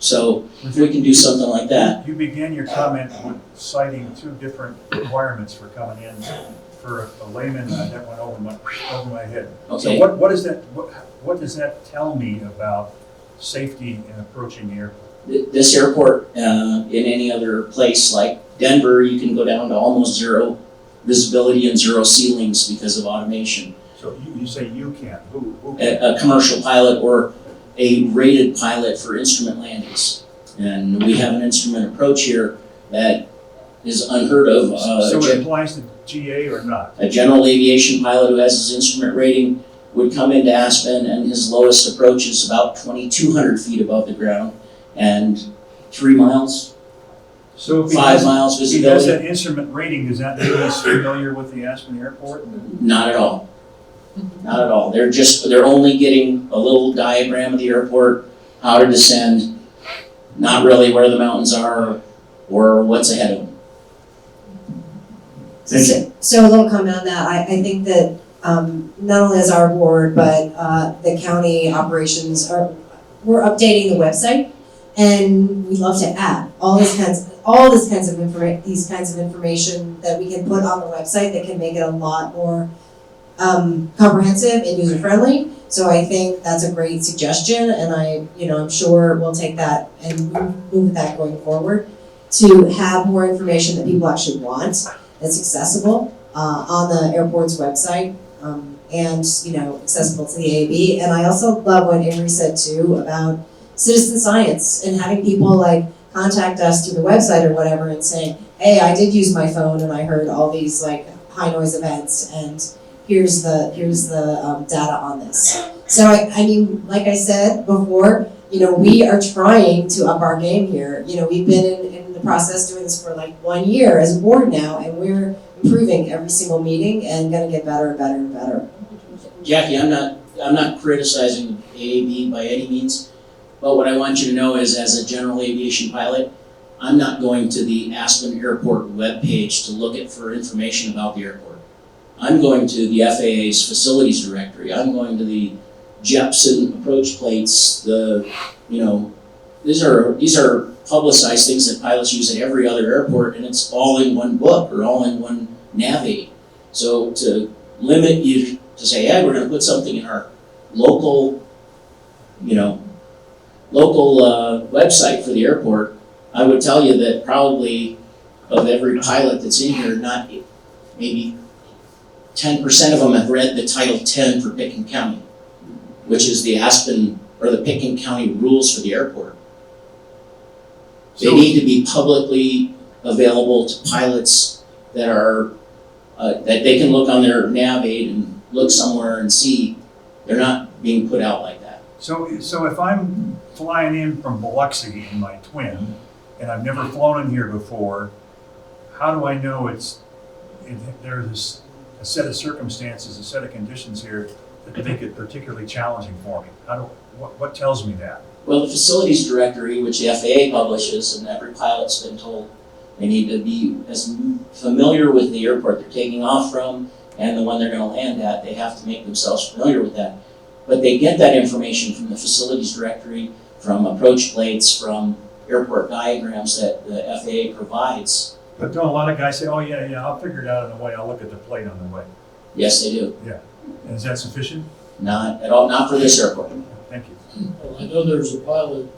So if we can do something like that. You began your comment with citing two different requirements for coming in. For a layman, that went over my head. Okay. So what does that tell me about safety in approaching the airport? This airport, in any other place like Denver, you can go down to almost zero visibility and zero ceilings because of automation. So you say you can. Who A commercial pilot or a rated pilot for instrument landings. And we have an instrument approach here that is unheard of. So it applies to GA or not? A general aviation pilot who has his instrument rating would come into Aspen, and his lowest approach is about 2,200 feet above the ground and 3 miles, So if 5 miles He has visibility. that instrument rating, does that mean he's familiar with the Aspen airport? Not at all. Not at all. They're only getting a little diagram of the airport, how to descend, not really where the mountains are or what's ahead of them. So a little comment on that, I think that not only as our board, but the county operations we're updating the website, and we'd love to add these kinds of information that we can put on the website that can make it a lot more comprehensive and user-friendly. So I think that's a great suggestion, and I'm sure we'll take that and move with that going forward to have more information that people actually want that's accessible on the airport's website, and accessible to the AAB. And I also love what Amory said too about citizen science and having people contact us through the website or whatever and saying, hey, I did use my phone and I heard all these high noise events, and here's the data on this. So I mean, like I said before, we are trying to up our game here. We've been in the process doing this for 1 year as a board now, and we're improving every single meeting and gonna get better and better and better. Jackie, I'm not criticizing AAB by any means, but what I want you to know is, as a general aviation pilot, I'm not going to the Aspen Airport webpage to look for information about the airport. I'm going to the FAA's facilities directory. I'm going to the Jepson approach plates. These are publicized things that pilots use at every other airport, and it's all in one book or all in one nav. So to limit you to say, hey, we're going to put something in our local website for the airport, I would tell you that probably of every pilot that's in here, not maybe 10% of them have read the Title 10 for Pickens County, which is the Aspen or the Pickens County rules for the airport. They need to be publicly available to pilots that are that they can look on their nav aid and look somewhere and see. They're not being put out like that. So if I'm flying in from Biloxi in my twin, and I've never flown in here before, how do I know there's a set of circumstances, a set of conditions here that make it particularly challenging for me? What tells me that? Well, the facilities directory, which the FAA publishes, and every pilot's been told they need to be as familiar with the airport they're taking off from and the one they're going to land at. They have to make themselves familiar with that. But they get that information from the facilities directory, from approach plates, from airport diagrams that the FAA provides. But don't a lot of guys say, oh, yeah, I'll figure it out on the way, I'll look at the plate on the way? Yes, they do. Yeah. And is that sufficient? Not at all, not for this airport. Thank you. Well, I know there's a pilot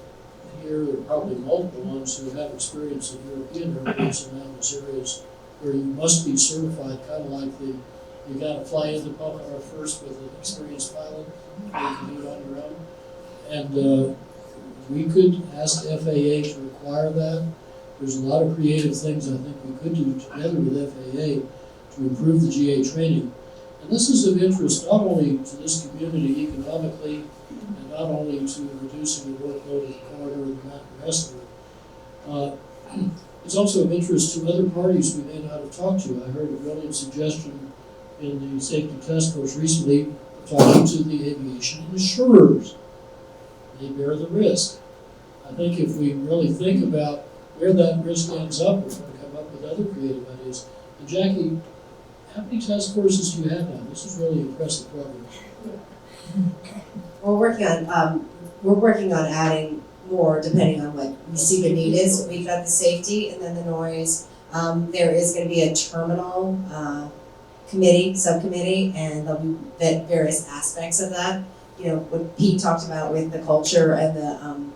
here, or probably multiple ones, who have experience in European airports and mountainous areas where you must be certified, kind of like you gotta fly into Pocono first with an experienced pilot, or you can do it on your own. And we could ask the FAA to require that. There's a lot of creative things I think we could do together with FAA to improve the GA training. And this is of interest not only to this community economically, and not only to reducing the workload of the corridor and the mountain rest of it. It's also of interest to other parties we may not have talked to. I heard a brilliant suggestion in the safety task force recently, talking to the aviation insurers. They bear the risk. I think if we really think about where that risk ends up, we're going to come up with other creative ideas. And Jackie, how many task forces do you have now? This is really impressive progress. We're working on adding more depending on what we see the need is. We've got the safety and then the noise. There is going to be a terminal subcommittee, and there'll be various aspects of that. You know, what Pete talked about with the culture and the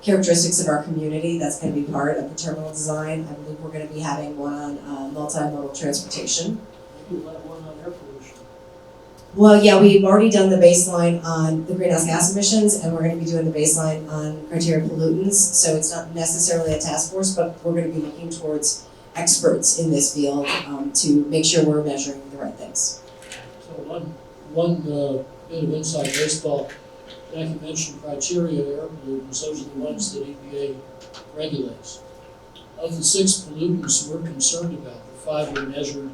characteristics of our community, that's going to be part of the terminal design. I believe we're going to be having one on multimodal transportation. Maybe we'll have one on air pollution. Well, yeah, we've already done the baseline on the greenhouse gas emissions, and we're going to be doing the baseline on criteria pollutants. So it's not necessarily a task force, but we're going to be looking towards experts in this field to make sure we're measuring the right things. So one bit of inside baseball, Jackie mentioned criteria of air pollutants. Those are the ones that EPA regulates. Of the 6 pollutants we're concerned about, the 5 were measured,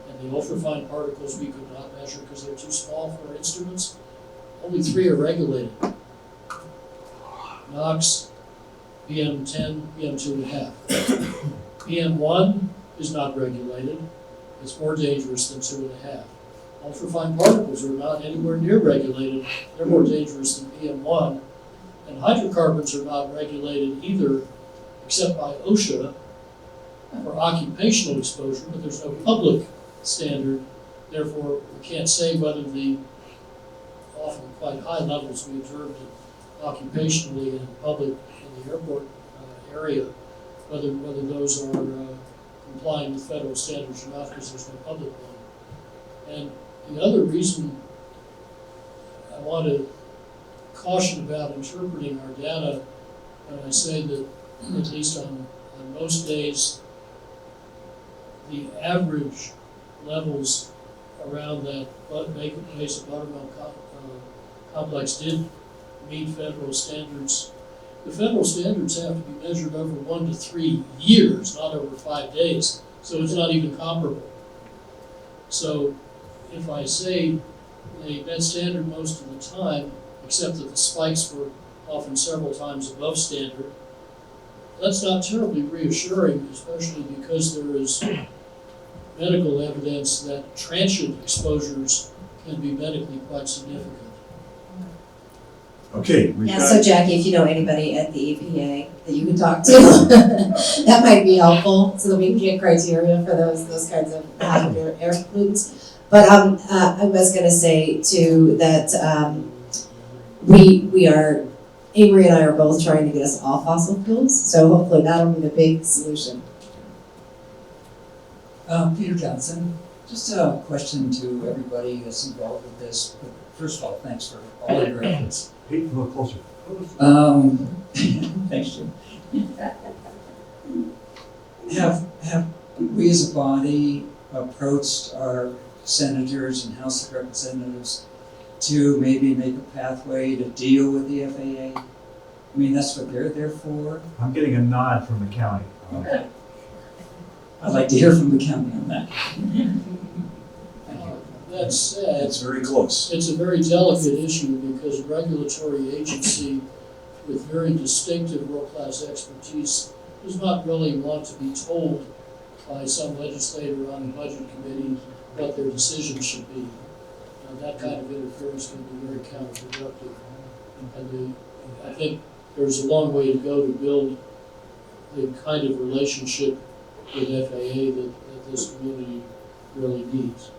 and the ultrafine particles we could not measure because they're too small for our instruments. Only 3 are regulated. NOx, PM10, PM2.5. PM1 is not regulated. It's more dangerous than 2.5. Ultrafine particles are not anywhere near regulated. They're more dangerous than PM1. And hydrocarbons are not regulated either, except by OSHA for occupational exposure, but there's no public standard. Therefore, we can't say whether the often quite high levels we observed occupationally and public in the airport area, whether those are complying with federal standards or not, because there's no public one. And the other reason I want to caution about interpreting our data when I say that, at least on most days, the average levels around that vacant base of Buttermilk complex did meet federal standards. The federal standards have to be measured over 1 to 3 years, not over 5 days. So it's not even comparable. So if I say they met standard most of the time, except that the spikes were often several times above standard, that's not terribly reassuring, especially because there is medical evidence that transient exposures can be medically quite significant. Okay, Yeah, so Jackie, if you know anybody at the EPA that you can talk to, that might be helpful so that we can get criteria for those kinds of hazardous air pollutants. But I was going to say too that we are, Amory and I are both trying to get us off fossil fuels, so hopefully that'll be the big solution. Peter Johnson, just a question to everybody that's involved with this. But first of all, thanks for all your efforts. Pete, a little closer. Thanks, Jim. Have we as a body approached our senators and House of Representatives to maybe make a pathway to deal with the FAA? I mean, that's what they're there for. I'm getting a nod from the county. Okay. I'd like to hear from the county on that. That said, It's very close. it's a very delicate issue because a regulatory agency with very distinctive world-class expertise does not really want to be told by some legislator on the budget committee what their decision should be. That kind of interference can be very counterproductive. And I think there's a long way to go to build the kind of relationship with FAA that this community really needs.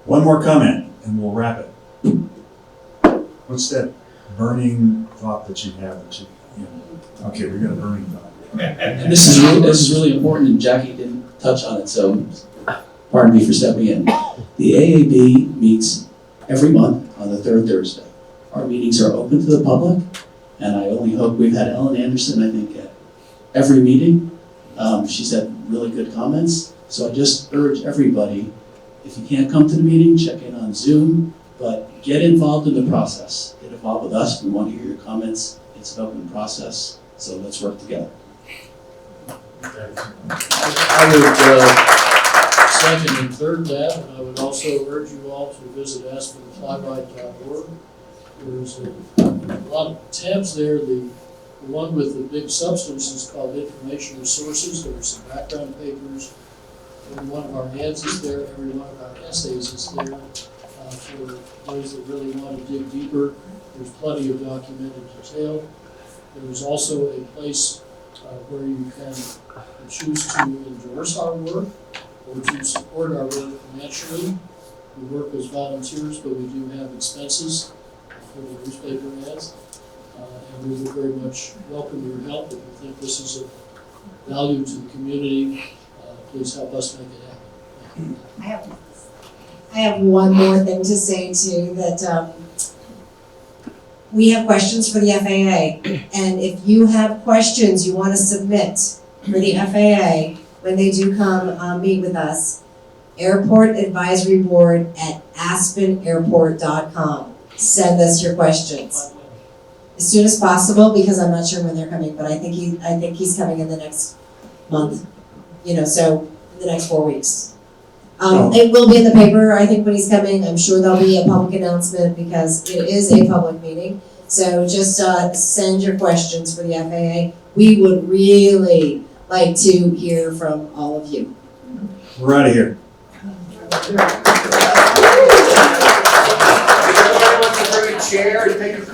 One more comment, and we'll wrap it. What's that burning thought that you have that you know? Okay, we got a burning thought. And this is really important, and Jackie didn't touch on it, so pardon me for stepping in. The AAB meets every month on the third Thursday. Our meetings are open to the public, and I only hope we've had Ellen Anderson, I think, at every meeting. She's had really good comments, so I just urge everybody, if you can't come to the meeting, check in on Zoom, but get involved in the process. Get involved with us, we want to hear your comments. It's an open process, so let's work together. I would second and third that, and I would also urge you all to visit aspenflyride.org. There's a lot of tabs there. The one with the big substance is called Information Resources. There are some background papers. Every one of our ads is there. Every one of our essays is there for those that really want to dig deeper. There's plenty of documented detail. There's also a place where you can choose to endorse our work or to support our work financially. We work as volunteers, but we do have expenses for the newspaper ads. And we would very much welcome your help. If you think this is of value to the community, please help us make it happen. I have one more thing to say too, that we have questions for the FAA, and if you have questions you want to submit for the FAA when they do come meet with us, Airport Advisory Board at aspenairport.com. Send us your questions as soon as possible, because I'm not sure when they're coming, but I think he's coming in the next month. So in the next 4 weeks. It will be in the paper, I think, when he's coming. I'm sure there'll be a public announcement because it is a public meeting. So just send your questions for the FAA. We would really like to hear from all of you. We're out of here. Chair, take a